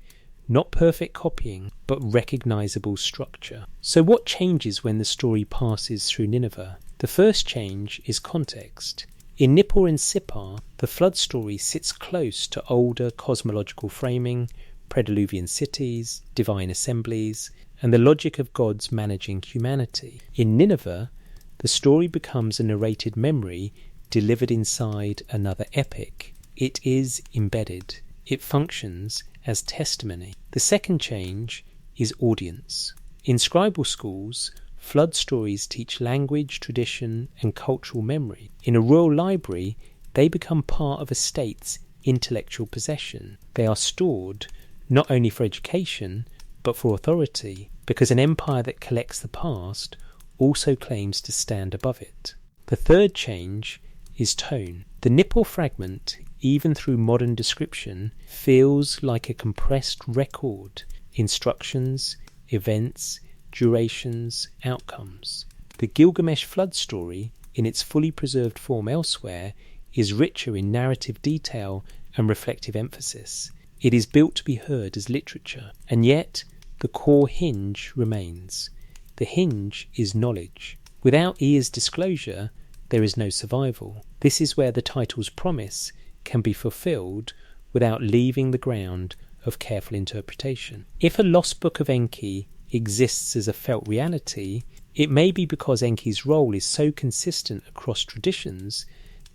Not perfect copying, but recognisable structure. So what changes when the story passes through Nineveh? The first change is context. In Nippur and Sippar, the flood story sits close to older cosmological framing, Prediluvian cities, divine assemblies, and the logic of gods managing humanity. In Nineveh, the story becomes a narrated memory delivered inside another epic. It is embedded. It functions as testimony. The second change is audience. In scribal schools, flood stories teach language, tradition, and cultural memory. In a rural library, they become part of a state's intellectual possession. They are stored not only for education, but for authority, because an empire that collects the past also claims to stand above it. The third change is tone. The Nippur fragment, even through modern description, feels like a compressed record. Instructions, events, durations, outcomes. The Gilgamesh flood story, in its fully preserved form elsewhere, is richer in narrative detail and reflective emphasis. It is built to be heard as literature, and yet the core hinge remains. The hinge is knowledge. Without Ea's disclosure, there is no survival. This is where the title's promise can be fulfilled without leaving the ground of careful interpretation. If a Lost Book of Enki exists as a felt reality, it may be because Enki's role is so consistent across traditions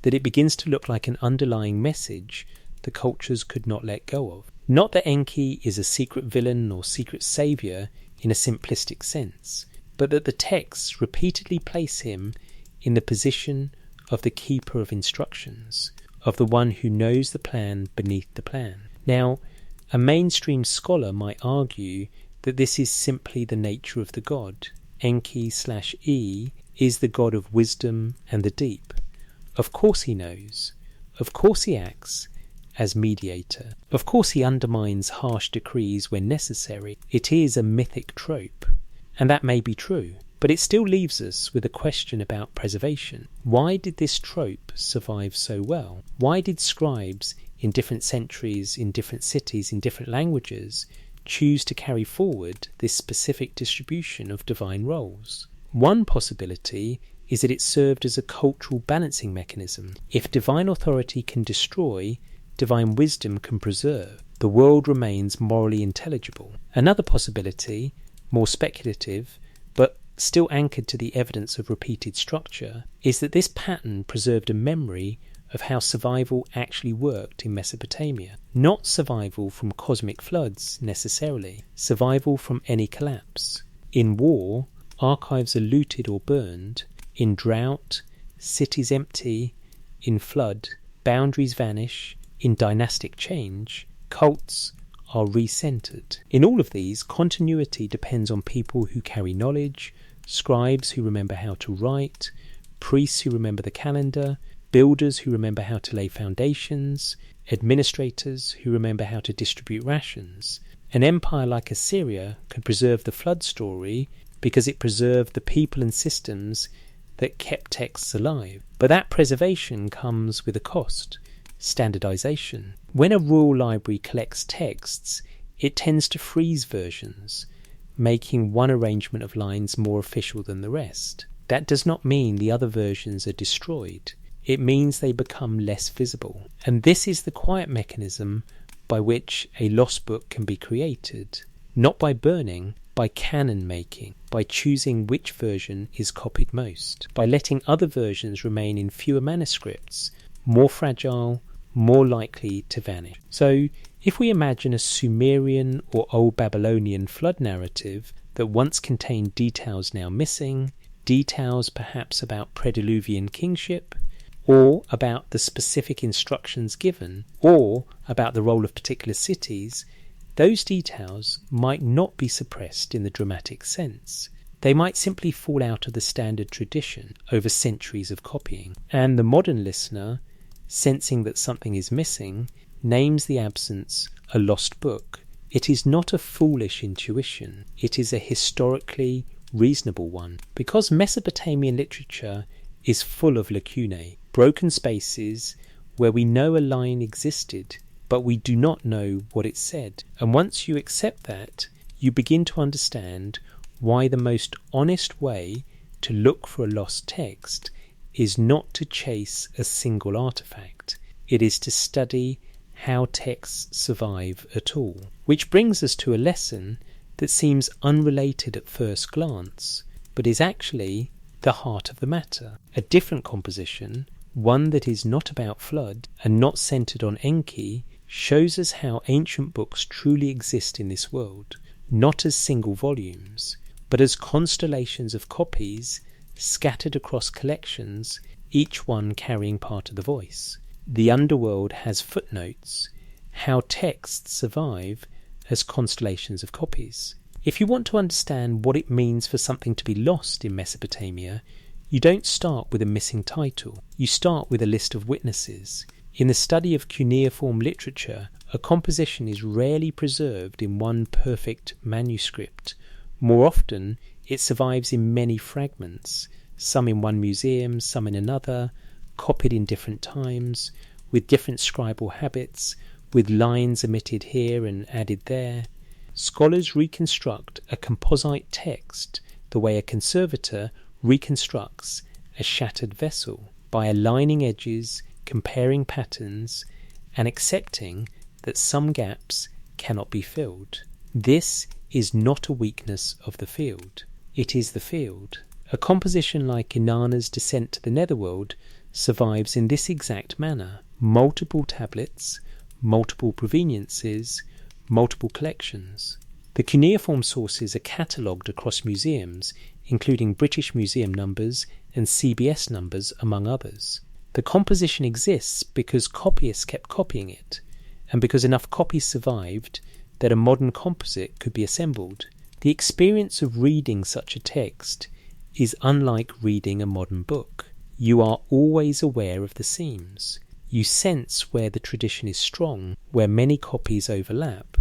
that it begins to look like an underlying message the cultures could not let go of. Not that Enki is a secret villain or secret saviour in a simplistic sense, but that the texts repeatedly place him in the position of the keeper of instructions, of the one who knows the plan beneath the plan. Now, a mainstream scholar might argue that this is simply the nature of the god. Enki/E is the god of wisdom and the deep. Of course he knows. Of course he acts as mediator. Of course he undermines harsh decrees when necessary. It is a mythic trope, and that may be true. But it still leaves us with a question about preservation. Why did this trope survive so well? Why did scribes in different centuries, in different cities, in different languages, choose to carry forward this specific distribution of divine roles? One possibility is that it served as a cultural balancing mechanism. If divine authority can destroy, divine wisdom can preserve. The world remains morally intelligible. Another possibility, more speculative, but still anchored to the evidence of repeated structure, is that this pattern preserved a memory of how survival actually worked in Mesopotamia. Not survival from cosmic floods necessarily, survival from any collapse. In war, archives are looted or burned. In drought, cities empty. In flood, boundaries vanish. In dynastic change, cults are recentered. In all of these, continuity depends on people who carry knowledge, scribes who remember how to write, priests who remember the calendar, builders who remember how to lay foundations, administrators who remember how to distribute rations. An empire like Assyria could preserve the flood story because it preserved the people and systems that kept texts alive. But that preservation comes with a cost: standardization. When a royal library collects texts, it tends to freeze versions, making one arrangement of lines more official than the rest. That does not mean the other versions are destroyed. It means they become less visible. And this is the quiet mechanism by which a lost book can be created. Not by burning, by canon making, by choosing which version is copied most, by letting other versions remain in fewer manuscripts, more fragile, more likely to vanish. So, if we imagine a Sumerian or Old Babylonian flood narrative that once contained details now missing, details perhaps about Prediluvian kingship, or about the specific instructions given, or about the role of particular cities, those details might not be suppressed in the dramatic sense. They might simply fall out of the standard tradition over centuries of copying, and the modern listener, sensing that something is missing, names the absence a lost book. It is not a foolish intuition, it is a historically reasonable one, because Mesopotamian literature is full of lacunae, broken spaces where we know a line existed, but we do not know what it said. And once you accept that, you begin to understand why the most honest way to look for a lost text is not to chase a single artifact. It is to study how texts survive at all. Which brings us to a lesson that seems unrelated at first glance, but is actually the heart of the matter. A different composition, one that is not about flood and not centered on Enki, shows us how ancient books truly exist in this world, not as single volumes, but as constellations of copies scattered across collections, each one carrying part of the voice. The underworld has footnotes, how texts survive as constellations of copies. If you want to understand what it means for something to be lost in Mesopotamia, you don't start with a missing title. You start with a list of witnesses. In the study of cuneiform literature, a composition is rarely preserved in one perfect manuscript. More often, it survives in many fragments, some in one museum, some in another, copied in different times, with different scribal habits, with lines omitted here and added there. Scholars reconstruct a composite text the way a conservator reconstructs a shattered vessel, by aligning edges, comparing patterns, and accepting that some gaps cannot be filled. This is not a weakness of the field. It is the field. A composition like Inanna's Descent to the Netherworld survives in this exact manner. Multiple tablets, multiple proveniences, multiple collections. The cuneiform sources are catalogued across museums, including British Museum numbers and CBS numbers, among others. The composition exists because copyists kept copying it, and because enough copies survived that a modern composite could be assembled. The experience of reading such a text is unlike reading a modern book. You are always aware of the seams. You sense where the tradition is strong, where many copies overlap,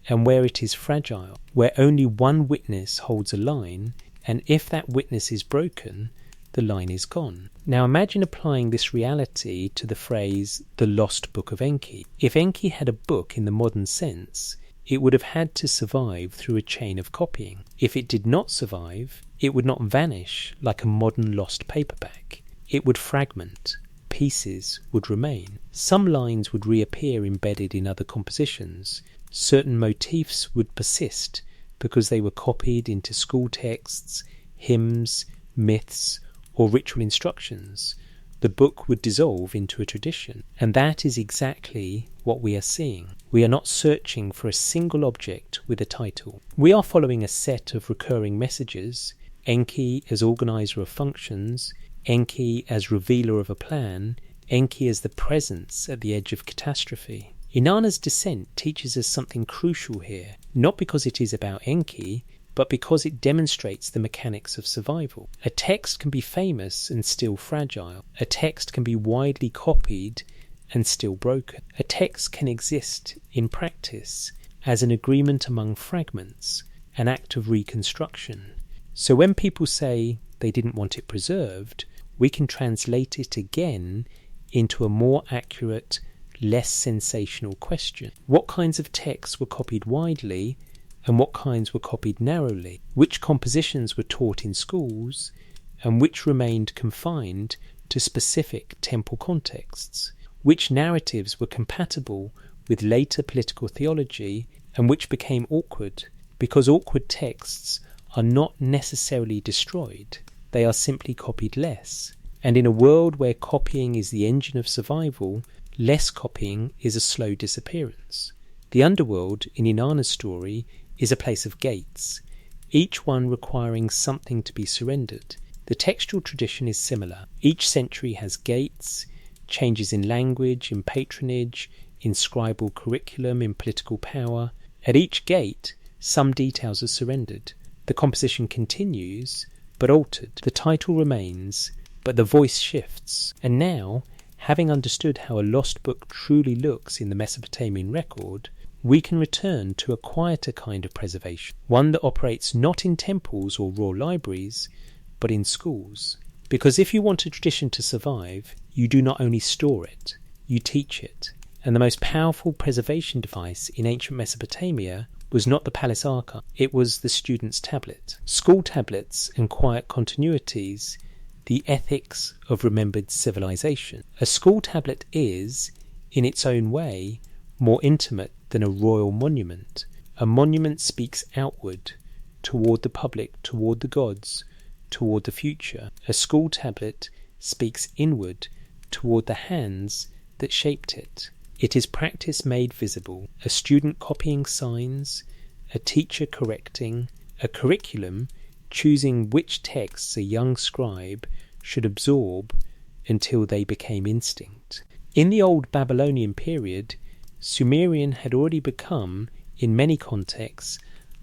and where it is fragile, where only one witness holds a line, and if that witness is broken, the line is gone. Now imagine applying this reality to the phrase, the Lost Book of Enki. If Enki had a book in the modern sense, it would have had to survive through a chain of copying. If it did not survive, it would not vanish like a modern lost paperback. It would fragment. Pieces would remain. Some lines would reappear embedded in other compositions. Certain motifs would persist because they were copied into school texts, hymns, myths, or ritual instructions. the book would dissolve into a tradition. And that is exactly what we are seeing. We are not searching for a single object with a title. We are following a set of recurring messages: Enki as organizer of functions, Enki as revealer of a plan, Enki as the presence at the edge of catastrophe. Inanna's descent teaches us something crucial here, not because it is about Enki, but because it demonstrates the mechanics of survival. A text can be famous and still fragile. A text can be widely copied and still broken. A text can exist in practice as an agreement among fragments, an act of reconstruction. So when people say they didn't want it preserved, we can translate it again into a more accurate, less sensational question. What kinds of texts were copied widely and what kinds were copied narrowly? Which compositions were taught in schools and which remained confined to specific temple contexts? Which narratives were compatible with later political theology and which became awkward? Because awkward texts are not necessarily destroyed, they are simply copied less. And in a world where copying is the engine of survival, less copying is a slow disappearance. The underworld in Inanna's story is a place of gates, each one requiring something to be surrendered. The textual tradition is similar. Each century has gates, changes in language, in patronage, in scribal curriculum, in political power. At each gate, some details are surrendered. The composition continues, but altered. The title remains, but the voice shifts. And now, having understood how a lost book truly looks in the Mesopotamian record, we can return to a quieter kind of preservation, one that operates not in temples or raw libraries, but in schools. Because if you want a tradition to survive, you do not only store it, you teach it. And the most powerful preservation device in ancient Mesopotamia was not the palace archive, it was the student's tablet. School tablets and quiet continuities, the ethics of remembered civilization. A school tablet is, in its own way, more intimate than a royal monument. A monument speaks outward, toward the public, toward the gods, toward the future. A school tablet speaks inward, toward the hands that shaped it. It is practice made visible, a student copying signs, a teacher correcting, a curriculum choosing which texts a young scribe should absorb until they became instinct. In the old Babylonian period, Sumerian had already become, in many contexts,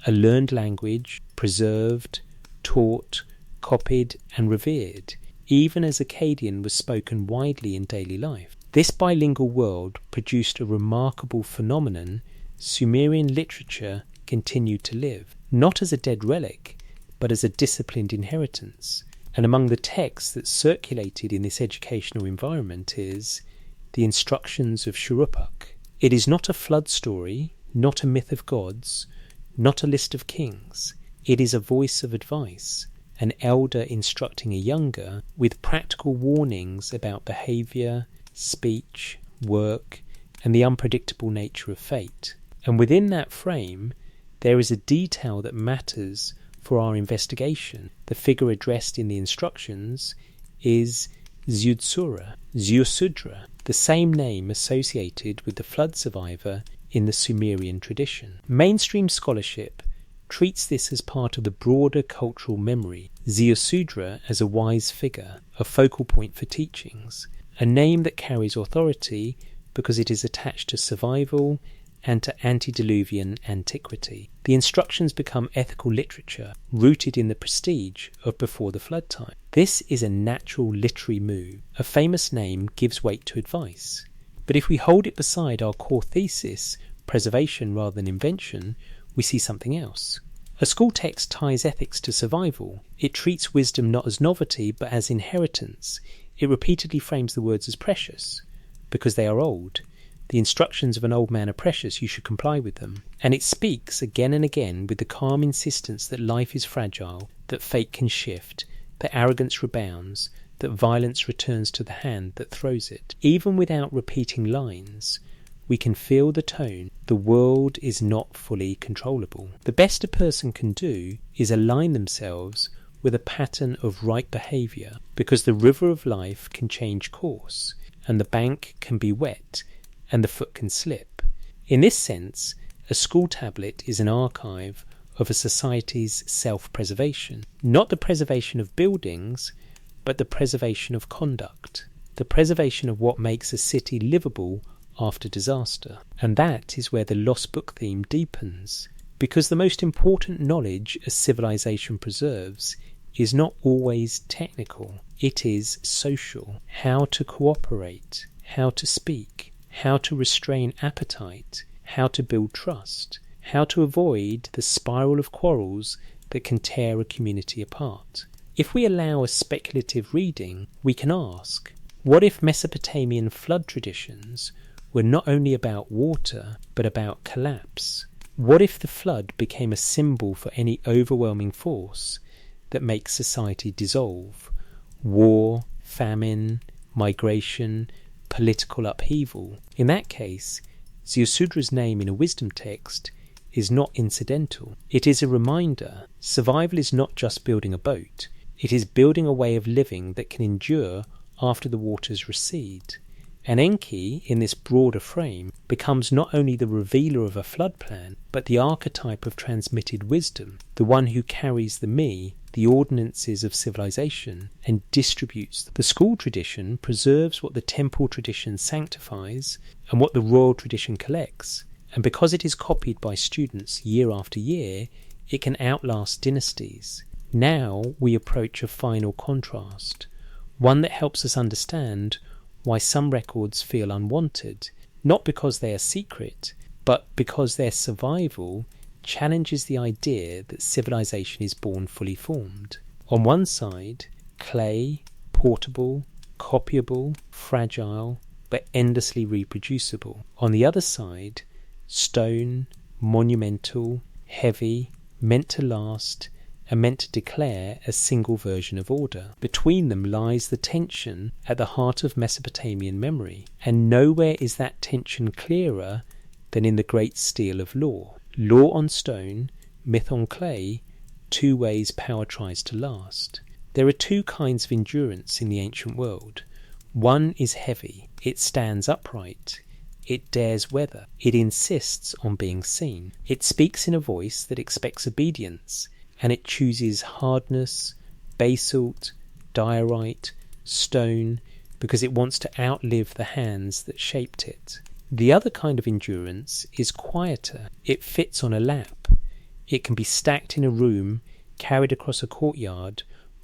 a learned language, preserved, taught, copied and revered, even as Akkadian was spoken widely in daily life. This bilingual world produced a remarkable phenomenon. Sumerian literature continued to live, not as a dead relic, but as a disciplined inheritance. And among the texts that circulated in this educational environment is the Instructions of Shuruppak. It is not a flood story, not a myth of gods, not a list of kings. It is a voice of advice, an elder instructing a younger with practical warnings about behaviour, speech, work, and the unpredictable nature of fate. And within that frame, there is a detail that matters for our investigation. The figure addressed in the instructions is Ziusudra, the same name associated with the flood survivor in the Sumerian tradition. Mainstream scholarship treats this as part of the broader cultural memory. Ziusudra as a wise figure, a focal point for teachings, a name that carries authority because it is attached to survival and to antediluvian antiquity. The instructions become ethical literature, rooted in the prestige of before the flood time. This is a natural literary move. A famous name gives weight to advice. But if we hold it beside our core thesis, preservation rather than invention, we see something else. A school text ties ethics to survival. It treats wisdom not as novelty, but as inheritance. It repeatedly frames the words as precious, because they are old. The instructions of an old man are precious, you should comply with them. And it speaks again and again with the calm insistence that life is fragile, that fate can shift, that arrogance rebounds, that violence returns to the hand that throws it. Even without repeating lines, we can feel the tone. The world is not fully controllable. The best a person can do is align themselves with a pattern of right behaviour, because the river of life can change course, and the bank can be wet, and the foot can slip. In this sense, a school tablet is an archive of a society's self-preservation, not the preservation of buildings, but the preservation of conduct, the preservation of what makes a city livable after disaster. And that is where the Lost Book theme deepens, because the most important knowledge a civilization preserves is not always technical, it is social. How to cooperate, how to speak, how to restrain appetite, how to build trust, how to avoid the spiral of quarrels that can tear a community apart. If we allow a speculative reading, we can ask, what if Mesopotamian flood traditions were not only about water, but about collapse? What if the flood became a symbol for any overwhelming force that makes society dissolve? War, famine, migration, political upheaval. In that case, Ziusudra's name in a wisdom text is not incidental. It is a reminder. Survival is not just building a boat. It is building a way of living that can endure after the waters recede. And Enki, in this broader frame, becomes not only the revealer of a flood plan, but the archetype of transmitted wisdom, the one who carries the me, the ordinances of civilization, and distributes them. The school tradition preserves what the temple tradition sanctifies and what the royal tradition collects, and because it is copied by students year after year, it can outlast dynasties. Now we approach a final contrast, one that helps us understand why some records feel unwanted, not because they are secret, but because their survival challenges the idea that civilization is born fully formed. On one side, clay, portable, copyable, fragile, but endlessly reproducible. On the other side, stone, monumental, heavy, meant to last, and meant to declare a single version of order. Between them lies the tension at the heart of Mesopotamian memory, and nowhere is that tension clearer than in the great steel of law. Law on stone, myth on clay, two ways power tries to last. There are two kinds of endurance in the ancient world. One is heavy, it stands upright, it dares weather, it insists on being seen, it speaks in a voice that expects obedience, and it chooses hardness, basalt, diorite, stone, because it wants to outlive the hands that shaped it. The other kind of endurance is quieter. It fits on a lap. It can be stacked in a room, carried across a courtyard,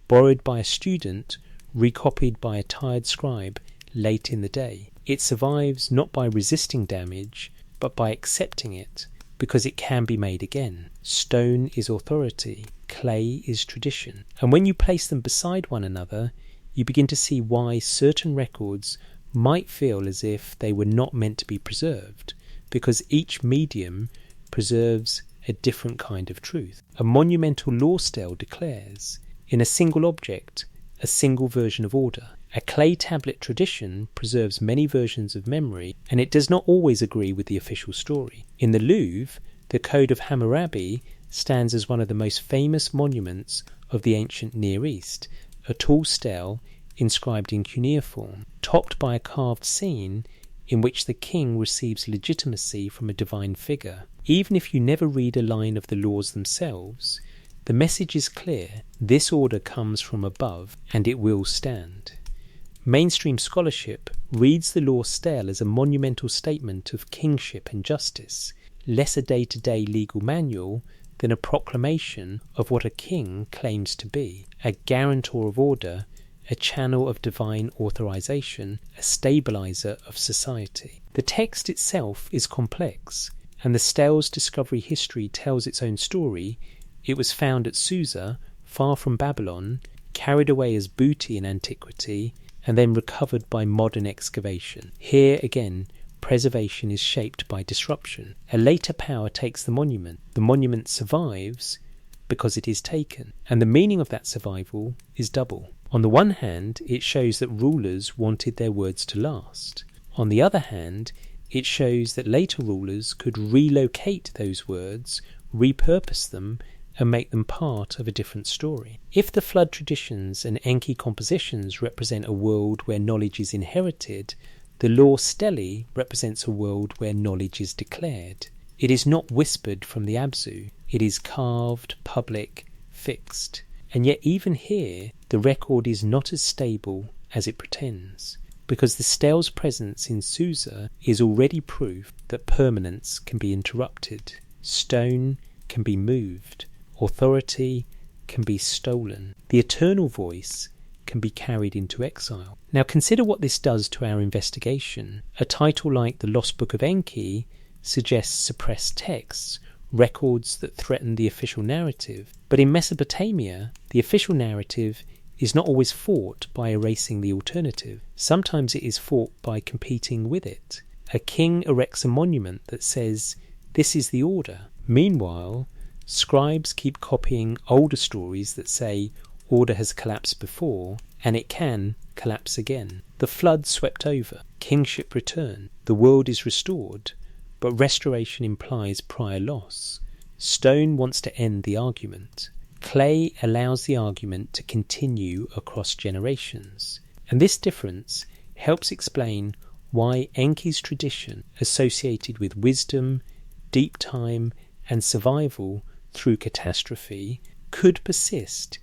borrowed by a student, recopied by a tired scribe late in the day. It survives not by resisting damage, but by accepting it, because it can be made again. Stone is authority, clay is tradition. And when you place them beside one another, you begin to see why certain records might feel as if they were not meant to be preserved, because each medium preserves a different kind of truth. A monumental law stele declares, in a single object, a single version of order. A clay tablet tradition preserves many versions of memory, and it does not always agree with the official story. In the Louvre, the Code of Hammurabi stands as one of the most famous monuments of the ancient Near East, a tall stele inscribed in cuneiform, topped by a carved scene in which the king receives legitimacy from a divine figure. Even if you never read a line of the laws themselves, the message is clear: this order comes from above, and it will stand. Mainstream scholarship reads the law stele as a monumental statement of kingship and justice, less a day-to-day legal manual than a proclamation of what a king claims to be, a guarantor of order, a channel of divine authorization, a stabilizer of society. The text itself is complex, and the stele's discovery history tells its own story. It was found at Susa, far from Babylon, carried away as booty in antiquity, and then recovered by modern excavation. Here again, preservation is shaped by disruption. A later power takes the monument. The monument survives because it is taken, and the meaning of that survival is double. On the one hand, it shows that rulers wanted their words to last. On the other hand, it shows that later rulers could relocate those words, repurpose them, and make them part of a different story. If the flood traditions and Enki compositions represent a world where knowledge is inherited, the Lore Stelli represents a world where knowledge is declared. It is not whispered from the Abzu, it is carved, public, fixed. And yet even here, the record is not as stable as it pretends, because the Stell's presence in Susa is already proof that permanence can be interrupted, stone can be moved, authority can be stolen, the eternal voice can be carried into exile. Now consider what this does to our investigation. A title like The Lost Book of Enki suggests suppressed texts, records that threaten the official narrative. But in Mesopotamia, the official narrative is not always fought by erasing the alternative. Sometimes it is fought by competing with it. A king erects a monument that says, "This is the order." Meanwhile, scribes keep copying older stories that say order has collapsed before, and it can collapse again. The flood swept over, kingship returned, the world is restored, but restoration implies prior loss. Stone wants to end the argument. Clay allows the argument to continue across generations. And this difference helps explain why Enki's tradition, associated with wisdom, deep time, and survival through catastrophe, could persist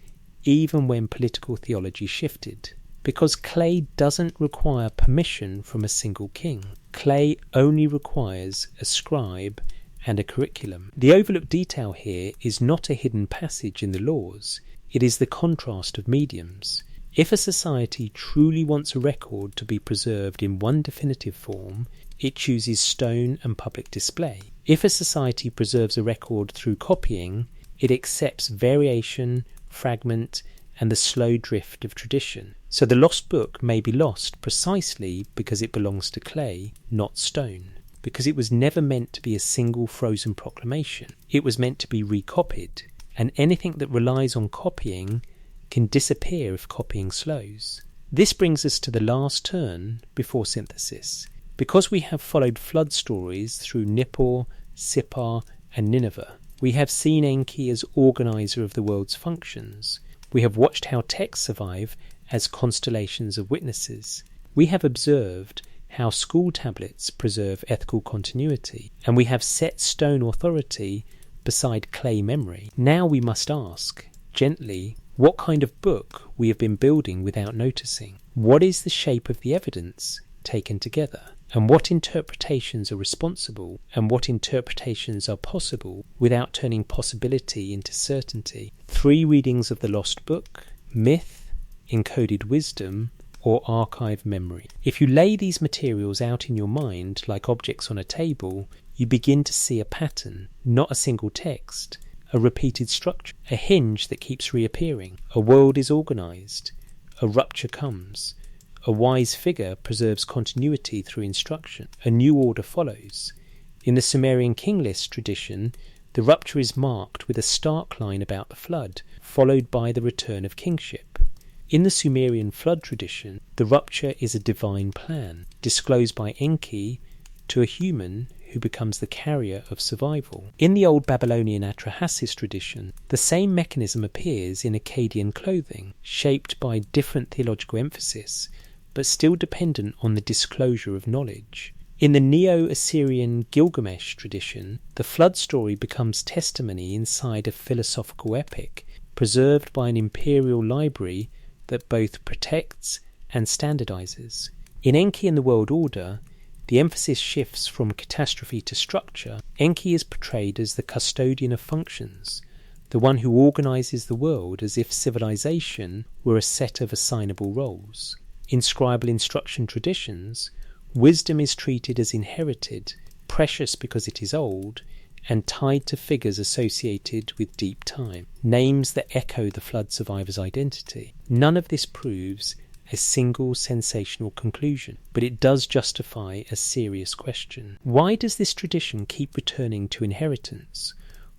even when political theology shifted. Because clay doesn't require permission from a single king. Clay only requires a scribe and a curriculum. The overlooked detail here is not a hidden passage in the laws, it is the contrast of mediums. If a society truly wants a record to be preserved in one definitive form, it chooses stone and public display. If a society preserves a record through copying, it accepts variation, fragment, and the slow drift of tradition. So the lost book may be lost precisely because it belongs to clay, not stone. Because it was never meant to be a single frozen proclamation. It was meant to be recopied, and anything that relies on copying can disappear if copying slows. This brings us to the last turn before synthesis. Because we have followed flood stories through Nippur, Sippar, and Nineveh, we have seen Enki as organizer of the world's functions. We have watched how texts survive as constellations of witnesses. We have observed how school tablets preserve ethical continuity, and we have set stone authority beside clay memory. Now we must ask, gently, what kind of book we have been building without noticing. What is the shape of the evidence taken together? And what interpretations are responsible, and what interpretations are possible without turning possibility into certainty? 3 readings of the Lost Book, myth, encoded wisdom, or archive memory. If you lay these materials out in your mind like objects on a table, you begin to see a pattern, not a single text, a repeated structure, a hinge that keeps reappearing. A world is organized, a rupture comes, a wise figure preserves continuity through instruction, a new order follows. In the Sumerian king list tradition, the rupture is marked with a stark line about the flood, followed by the return of kingship. In the Sumerian flood tradition, the rupture is a divine plan, disclosed by Enki to a human who becomes the carrier of survival. In the old Babylonian Atrahasis tradition, the same mechanism appears in Akkadian clothing, shaped by different theological emphasis, but still dependent on the disclosure of knowledge. In the Neo-Assyrian Gilgamesh tradition, the flood story becomes testimony inside a philosophical epic, preserved by an imperial library that both protects and standardizes. In Enki and the World Order, the emphasis shifts from catastrophe to structure. Enki is portrayed as the custodian of functions, the one who organizes the world as if civilization were a set of assignable roles. In scribal instruction traditions, wisdom is treated as inherited, precious because it is old, and tied to figures associated with deep time, names that echo the flood survivor's identity. None of this proves a single sensational conclusion, but it does justify a serious question. Why does this tradition keep returning to inheritance?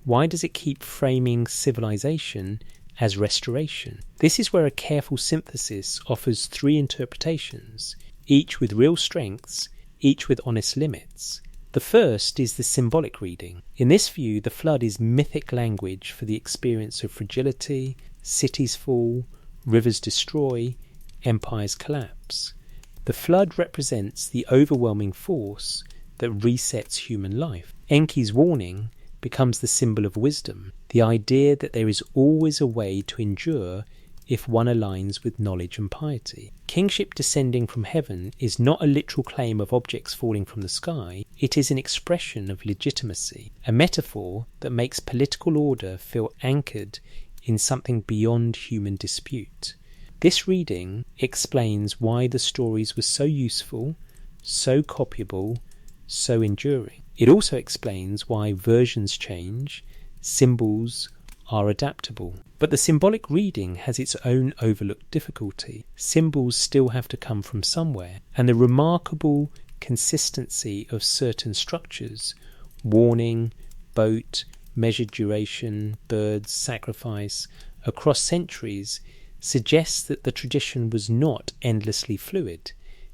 Why does it keep framing civilization as restoration? This is where a careful synthesis offers 3 interpretations, each with real strengths, each with honest limits. The first is the symbolic reading. In this view, the flood is mythic language for the experience of fragility, cities fall, rivers destroy, empires collapse. The flood represents the overwhelming force that resets human life. Enki's warning becomes the symbol of wisdom, the idea that there is always a way to endure if one aligns with knowledge and piety. Kingship descending from heaven is not a literal claim of objects falling from the sky, it is an expression of legitimacy, a metaphor that makes political order feel anchored in something beyond human dispute. This reading explains why the stories were so useful, so copyable, so enduring. It also explains why versions change, symbols are adaptable. But the symbolic reading has its own overlooked difficulty. Symbols still have to come from somewhere, and the remarkable consistency of certain structures, warning, boat, measured duration, birds, sacrifice, across centuries, suggests that the tradition was not endlessly fluid.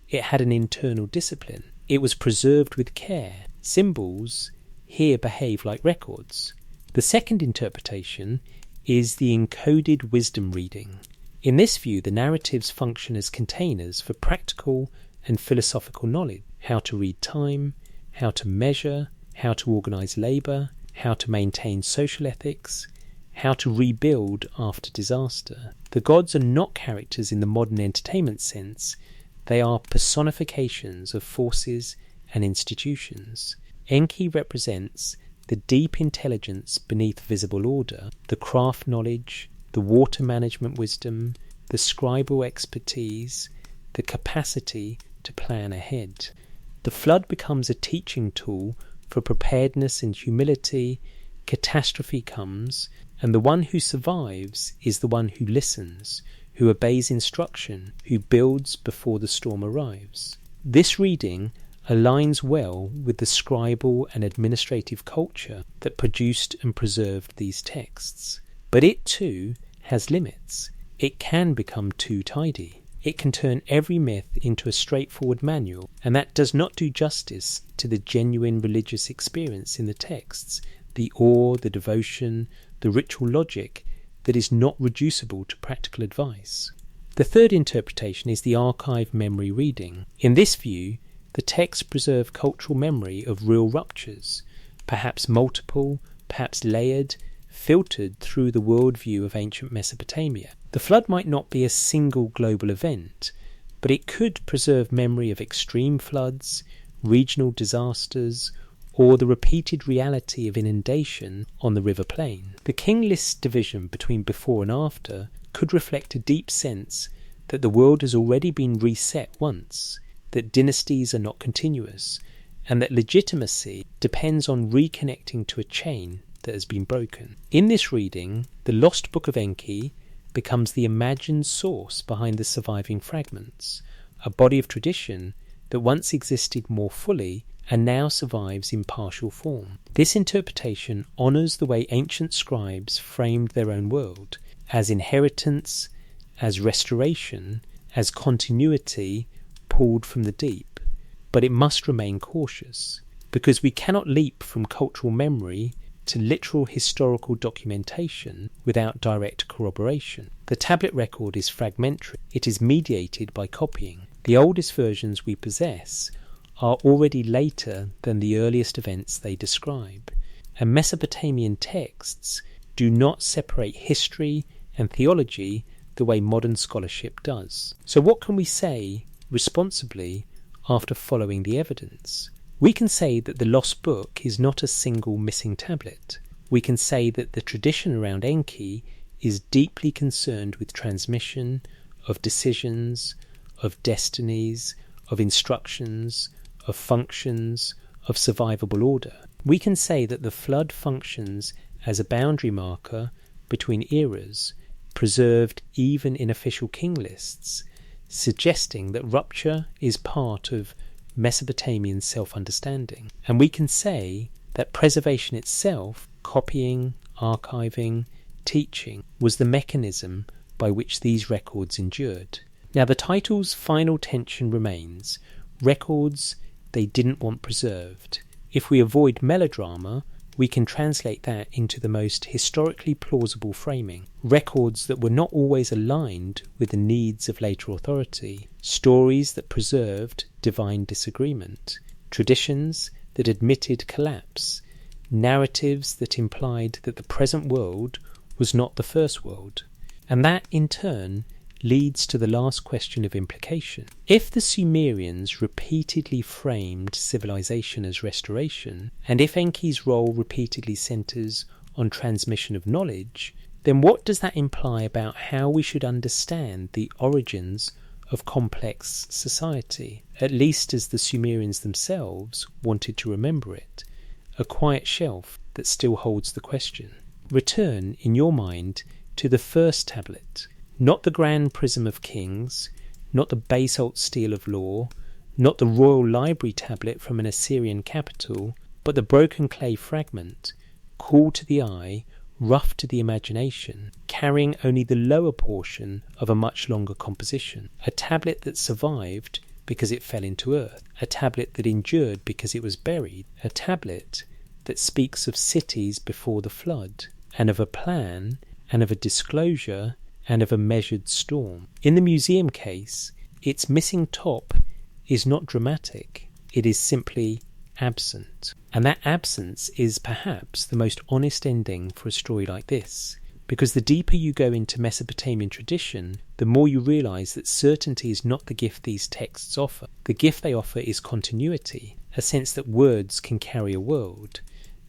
It had an internal discipline. It was preserved with care. Symbols here behave like records. The second interpretation is the encoded wisdom reading. In this view, the narratives function as containers for practical and philosophical knowledge: how to read time, how to measure, how to organize labour, how to maintain social ethics, how to rebuild after disaster. The gods are not characters in the modern entertainment sense, they are personifications of forces and institutions. Enki represents the deep intelligence beneath visible order, the craft knowledge, the water management wisdom, the scribal expertise, the capacity to plan ahead. The flood becomes a teaching tool for preparedness and humility. Catastrophe comes, and the one who survives is the one who listens, who obeys instruction, who builds before the storm arrives. This reading aligns well with the scribal and administrative culture that produced and preserved these texts. But it too has limits. It can become too tidy. It can turn every myth into a straightforward manual, and that does not do justice to the genuine religious experience in the texts, the awe, the devotion, the ritual logic that is not reducible to practical advice. The third interpretation is the archive memory reading. In this view, the texts preserve cultural memory of real ruptures, perhaps multiple, perhaps layered, filtered through the worldview of ancient Mesopotamia. The flood might not be a single global event, but it could preserve memory of extreme floods, regional disasters, or the repeated reality of inundation on the river plain. The king list division between before and after could reflect a deep sense that the world has already been reset once, that dynasties are not continuous, and that legitimacy depends on reconnecting to a chain that has been broken. In this reading, the Lost Book of Enki becomes the imagined source behind the surviving fragments, a body of tradition that once existed more fully and now survives in partial form. This interpretation honours the way ancient scribes framed their own world, as inheritance, as restoration, as continuity pulled from the deep. But it must remain cautious, because we cannot leap from cultural memory to literal historical documentation without direct corroboration. The tablet record is fragmentary. It is mediated by copying. The oldest versions we possess are already later than the earliest events they describe, and Mesopotamian texts do not separate history and theology the way modern scholarship does. So what can we say responsibly after following the evidence? We can say that the Lost Book is not a single missing tablet. We can say that the tradition around Enki is deeply concerned with transmission, of decisions, of destinies, of instructions, of functions, of survivable order. We can say that the flood functions as a boundary marker between eras, preserved even in official king lists, suggesting that rupture is part of Mesopotamian self-understanding. And we can say that preservation itself, copying, archiving, teaching, was the mechanism by which these records endured. Now the title's final tension remains: records they didn't want preserved, If we avoid melodrama, we can translate that into the most historically plausible framing. Records that were not always aligned with the needs of later authority, stories that preserved divine disagreement, traditions that admitted collapse, narratives that implied that the present world was not the first world. And that, in turn, leads to the last question of implication. If the Sumerians repeatedly framed civilization as restoration, and if Enki's role repeatedly centers on transmission of knowledge, then what does that imply about how we should understand the origins of complex society, at least as the Sumerians themselves wanted to remember it, a quiet shelf that still holds the question? Return, in your mind, to the first tablet, not the grand prism of kings, not the basalt stele of law, not the royal library tablet from an Assyrian capital, but the broken clay fragment, cool to the eye, rough to the imagination, carrying only the lower portion of a much longer composition. A tablet that survived because it fell into earth, a tablet that endured because it was buried, a tablet that speaks of cities before the flood, and of a plan, and of a disclosure, and of a measured storm. In the museum case, its missing top is not dramatic, it is simply absent. And that absence is perhaps the most honest ending for a story like this, because the deeper you go into Mesopotamian tradition, the more you realise that certainty is not the gift these texts offer. The gift they offer is continuity, a sense that words can carry a world,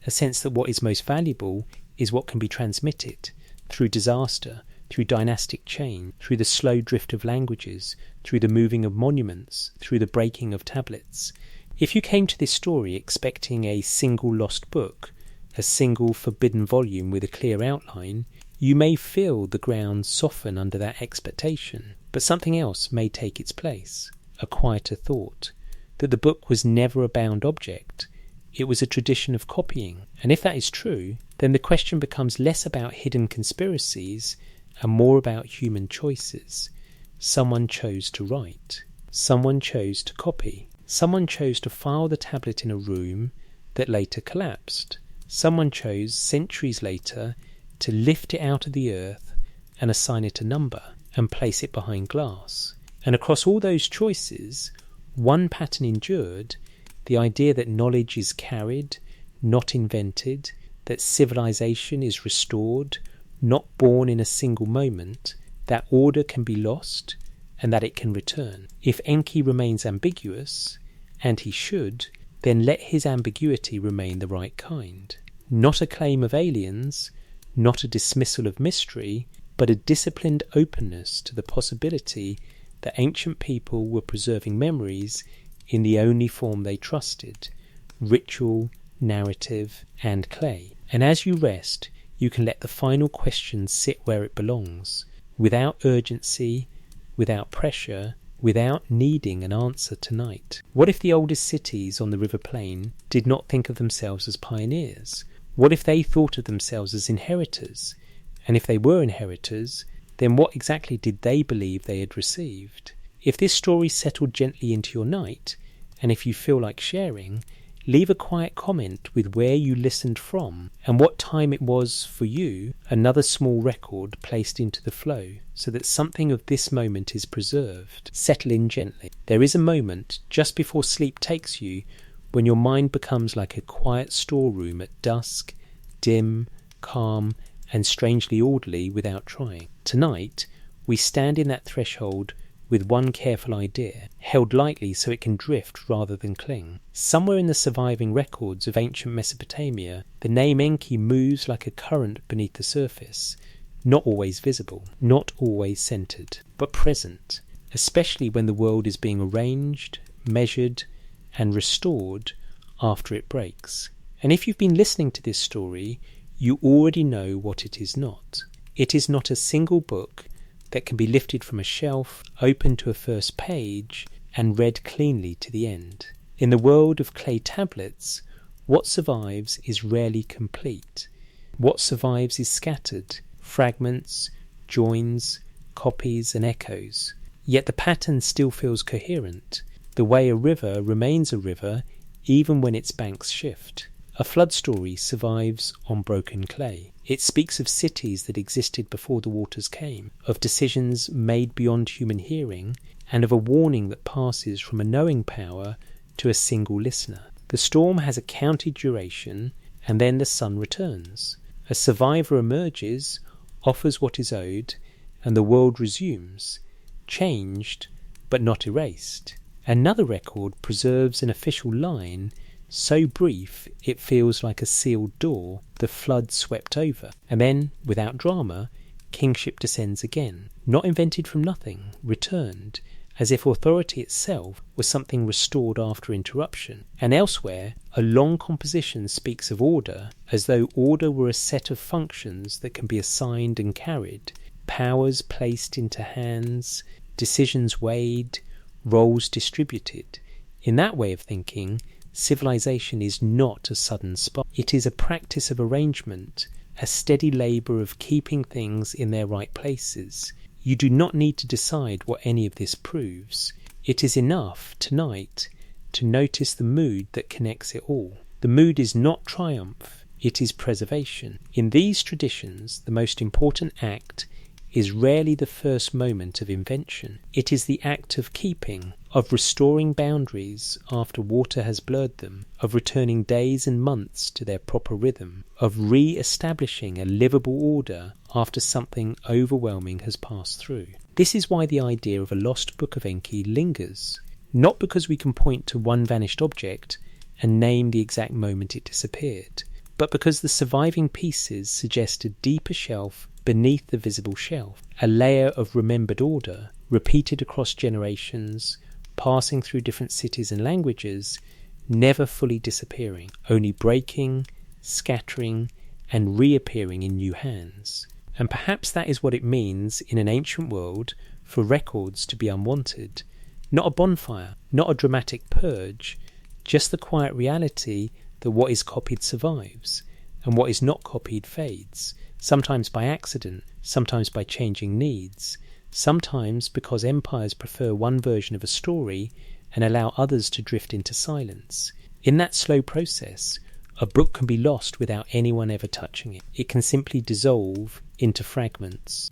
a sense that what is most valuable is what can be transmitted through disaster, through dynastic change, through the slow drift of languages, through the moving of monuments, through the breaking of tablets. If you came to this story expecting a single lost book, a single forbidden volume with a clear outline, you may feel the ground soften under that expectation, but something else may take its place, a quieter thought, that the book was never a bound object, it was a tradition of copying. And if that is true, then the question becomes less about hidden conspiracies and more about human choices. Someone chose to write. Someone chose to copy. Someone chose to file the tablet in a room that later collapsed. Someone chose, centuries later, to lift it out of the earth and assign it a number and place it behind glass. And across all those choices, one pattern endured: the idea that knowledge is carried, not invented, that civilization is restored, not born in a single moment, that order can be lost, and that it can return. If Enki remains ambiguous, and he should, then let his ambiguity remain the right kind. Not a claim of aliens, not a dismissal of mystery, but a disciplined openness to the possibility that ancient people were preserving memories in the only form they trusted: ritual, narrative, and clay. And as you rest, you can let the final question sit where it belongs, without urgency, without pressure, without needing an answer tonight. What if the oldest cities on the river plain did not think of themselves as pioneers? What if they thought of themselves as inheritors? And if they were inheritors, then what exactly did they believe they had received? If this story settled gently into your night, and if you feel like sharing, leave a quiet comment with where you listened from and what time it was for you, another small record placed into the flow so that something of this moment is preserved. Settle in gently. There is a moment just before sleep takes you when your mind becomes like a quiet storeroom at dusk, dim, calm, and strangely orderly without trying. Tonight, we stand in that threshold with one careful idea, held lightly so it can drift rather than cling. Somewhere in the surviving records of ancient Mesopotamia, the name Enki moves like a current beneath the surface, not always visible, not always centered, but present, especially when the world is being arranged, measured, and restored after it breaks. And if you've been listening to this story, you already know what it is not. It is not a single book that can be lifted from a shelf, opened to a first page, and read cleanly to the end. In the world of clay tablets, what survives is rarely complete. What survives is scattered, fragments, joins, copies, and echoes. Yet the pattern still feels coherent. The way a river remains a river, even when its banks shift. A flood story survives on broken clay. It speaks of cities that existed before the waters came, of decisions made beyond human hearing, and of a warning that passes from a knowing power to a single listener. The storm has a counted duration, and then the sun returns. A survivor emerges, offers what is owed, and the world resumes, changed but not erased. Another record preserves an official line so brief it feels like a sealed door the flood swept over. And then, without drama, kingship descends again. Not invented from nothing, returned, as if authority itself was something restored after interruption. And elsewhere, a long composition speaks of order, as though order were a set of functions that can be assigned and carried, powers placed into hands, decisions weighed, roles distributed. In that way of thinking, civilization is not a sudden spark. It is a practice of arrangement, a steady labour of keeping things in their right places. You do not need to decide what any of this proves. It is enough, tonight, to notice the mood that connects it all. The mood is not triumph, it is preservation. In these traditions, the most important act is rarely the first moment of invention. It is the act of keeping, of restoring boundaries after water has blurred them, of returning days and months to their proper rhythm, of re-establishing a livable order after something overwhelming has passed through. This is why the idea of a lost Book of Enki lingers, not because we can point to one vanished object and name the exact moment it disappeared, but because the surviving pieces suggest a deeper shelf beneath the visible shelf, a layer of remembered order, repeated across generations, passing through different cities and languages, never fully disappearing, only breaking, scattering, and reappearing in new hands. And perhaps that is what it means in an ancient world for records to be unwanted. Not a bonfire, not a dramatic purge, just the quiet reality that what is copied survives, and what is not copied fades, sometimes by accident, sometimes by changing needs, sometimes because empires prefer one version of a story and allow others to drift into silence. In that slow process, a book can be lost without anyone ever touching it. It can simply dissolve into fragments.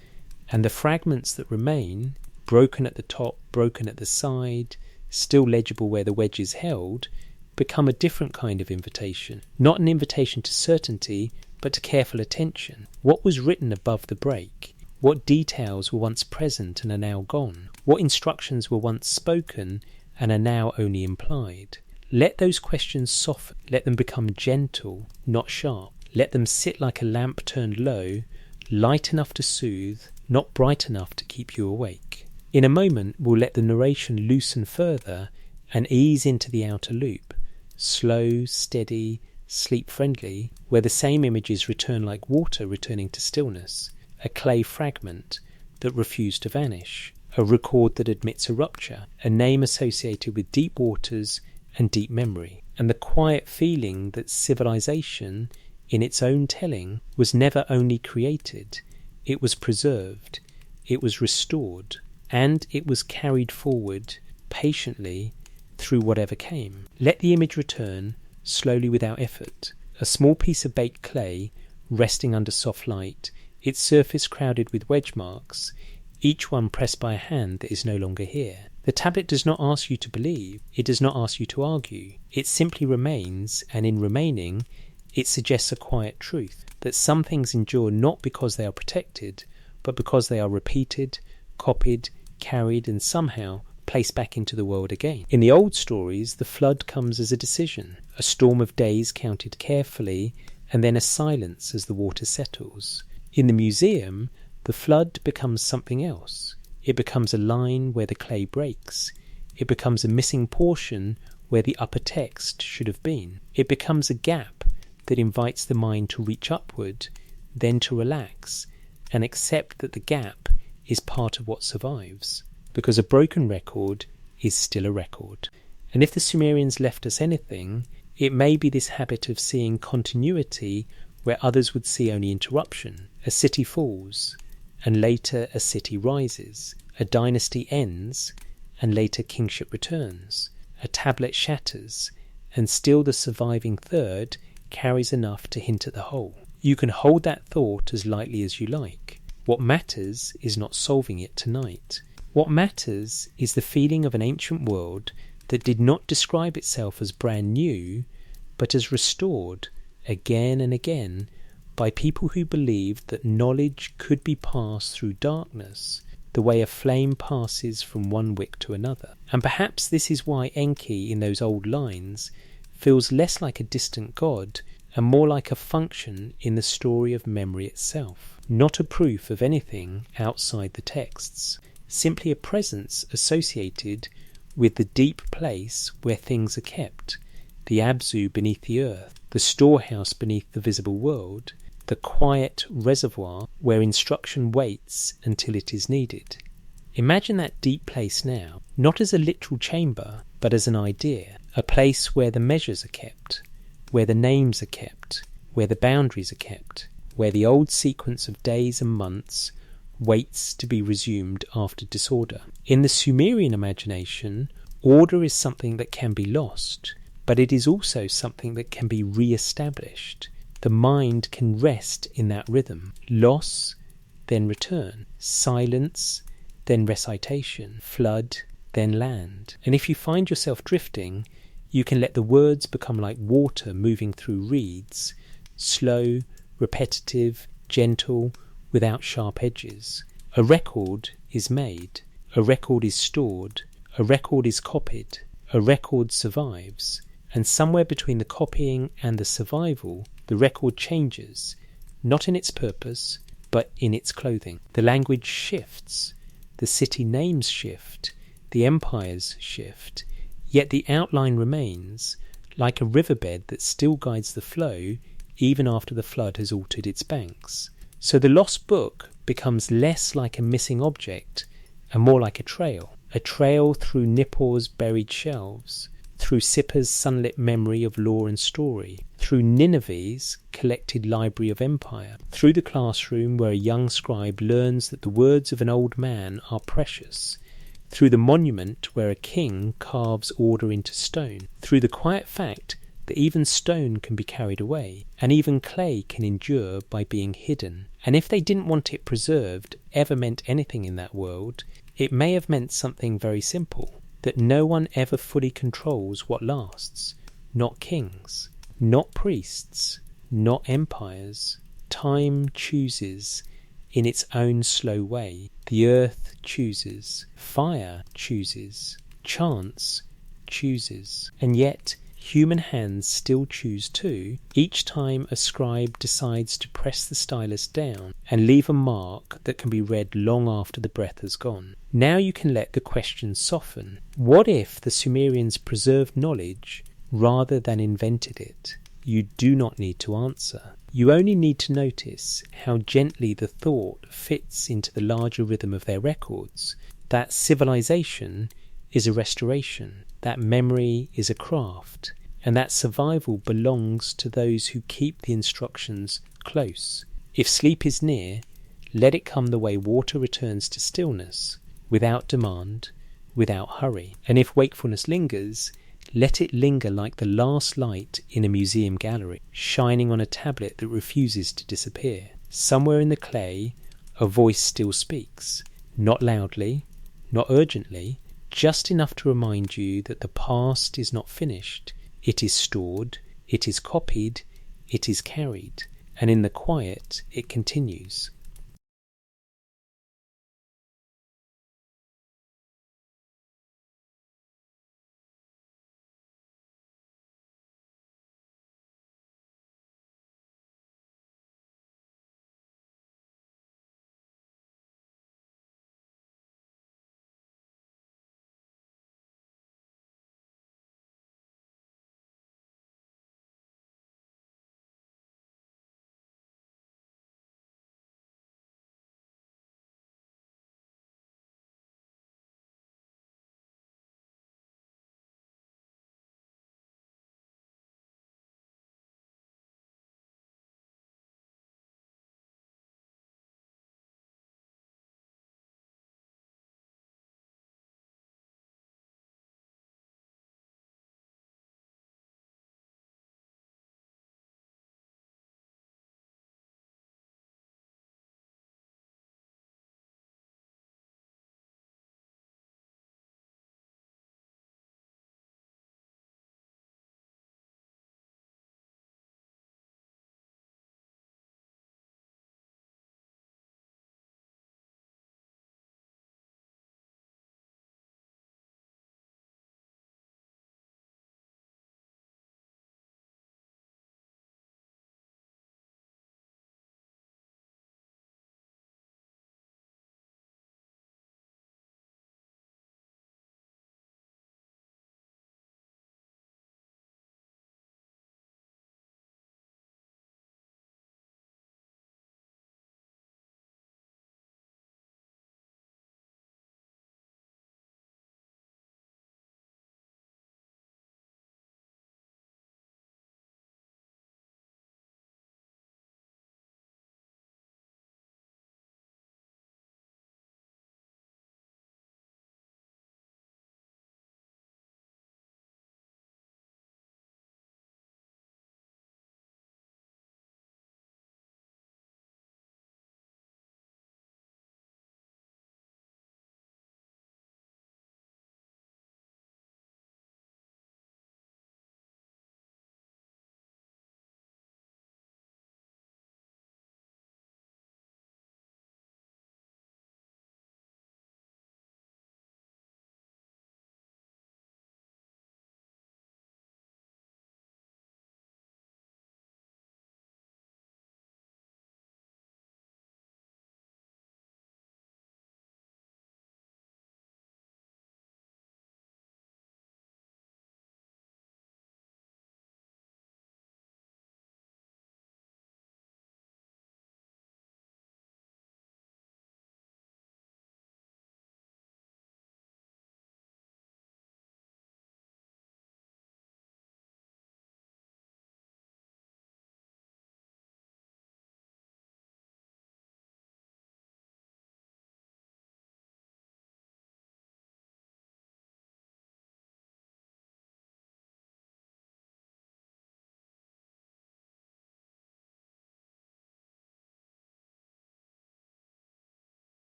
And the fragments that remain, broken at the top, broken at the side, still legible where the wedge is held, become a different kind of invitation. Not an invitation to certainty, but to careful attention. What was written above the break? What details were once present and are now gone? What instructions were once spoken and are now only implied? Let those questions soften. Let them become gentle, not sharp. Let them sit like a lamp turned low, light enough to soothe, not bright enough to keep you awake. In a moment, we'll let the narration loosen further and ease into the outer loop, slow, steady, sleep-friendly, where the same images return like water returning to stillness, a clay fragment that refused to vanish, a record that admits a rupture, a name associated with deep waters and deep memory, and the quiet feeling that civilization, in its own telling, was never only created, it was preserved, it was restored, and it was carried forward patiently through whatever came. Let the image return, slowly without effort, a small piece of baked clay resting under soft light, its surface crowded with wedge marks, each one pressed by a hand that is no longer here. The tablet does not ask you to believe, it does not ask you to argue, it simply remains, and in remaining, it suggests a quiet truth, that some things endure not because they are protected, but because they are repeated, copied, carried, and somehow placed back into the world again. In the old stories, the flood comes as a decision, a storm of days counted carefully, and then a silence as the water settles. In the museum, the flood becomes something else. It becomes a line where the clay breaks. It becomes a missing portion where the upper text should have been. It becomes a gap that invites the mind to reach upward, then to relax, and accept that the gap is part of what survives. Because a broken record is still a record. And if the Sumerians left us anything, it may be this habit of seeing continuity where others would see only interruption. A city falls, and later a city rises. A dynasty ends, and later kingship returns. A tablet shatters, and still the surviving third carries enough to hint at the whole. You can hold that thought as lightly as you like. What matters is not solving it tonight. What matters is the feeling of an ancient world that did not describe itself as brand new, but as restored again and again by people who believed that knowledge could be passed through darkness, the way a flame passes from one wick to another. And perhaps this is why Enki, in those old lines, feels less like a distant god and more like a function in the story of memory itself, not a proof of anything outside the texts, simply a presence associated with the deep place where things are kept, the Abzu beneath the earth, the storehouse beneath the visible world, the quiet reservoir where instruction waits until it is needed. Imagine that deep place now, not as a literal chamber, but as an idea, a place where the measures are kept, where the names are kept, where the boundaries are kept, where the old sequence of days and months waits to be resumed after disorder. In the Sumerian imagination, order is something that can be lost, but it is also something that can be re-established. The mind can rest in that rhythm. Loss, then return. Silence, then recitation. Flood, then land. And if you find yourself drifting, you can let the words become like water moving through reeds, slow, repetitive, gentle, without sharp edges. A record is made. A record is stored. A record is copied. A record survives. And somewhere between the copying and the survival, the record changes, not in its purpose, but in its clothing. The language shifts. The city names shift. The empires shift. Yet the outline remains, like a riverbed that still guides the flow even after the flood has altered its banks. So the lost book becomes less like a missing object and more like a trail through Nippur's buried shelves, through Sippa's sunlit memory of lore and story, through Nineveh's collected library of empire, through the classroom where a young scribe learns that the words of an old man are precious, through the monument where a king carves order into stone, through the quiet fact that even stone can be carried away, and even clay can endure by being hidden. And if they didn't want it preserved ever meant anything in that world, it may have meant something very simple, that no one ever fully controls what lasts. Not kings, not priests, not empires. Time chooses in its own slow way. The earth chooses. Fire chooses. Chance chooses. And yet human hands still choose too, each time a scribe decides to press the stylus down and leave a mark that can be read long after the breath has gone. Now you can let the question soften. What if the Sumerians preserved knowledge rather than invented it? You do not need to answer. You only need to notice how gently the thought fits into the larger rhythm of their records, that civilization is a restoration, that memory is a craft, and that survival belongs to those who keep the instructions close. If sleep is near, let it come the way water returns to stillness, without demand, without hurry. And if wakefulness lingers, let it linger like the last light in a museum gallery, shining on a tablet that refuses to disappear. Somewhere in the clay, a voice still speaks, not loudly, not urgently, just enough to remind you that the past is not finished. It is stored, it is copied, it is carried, and in the quiet it continues.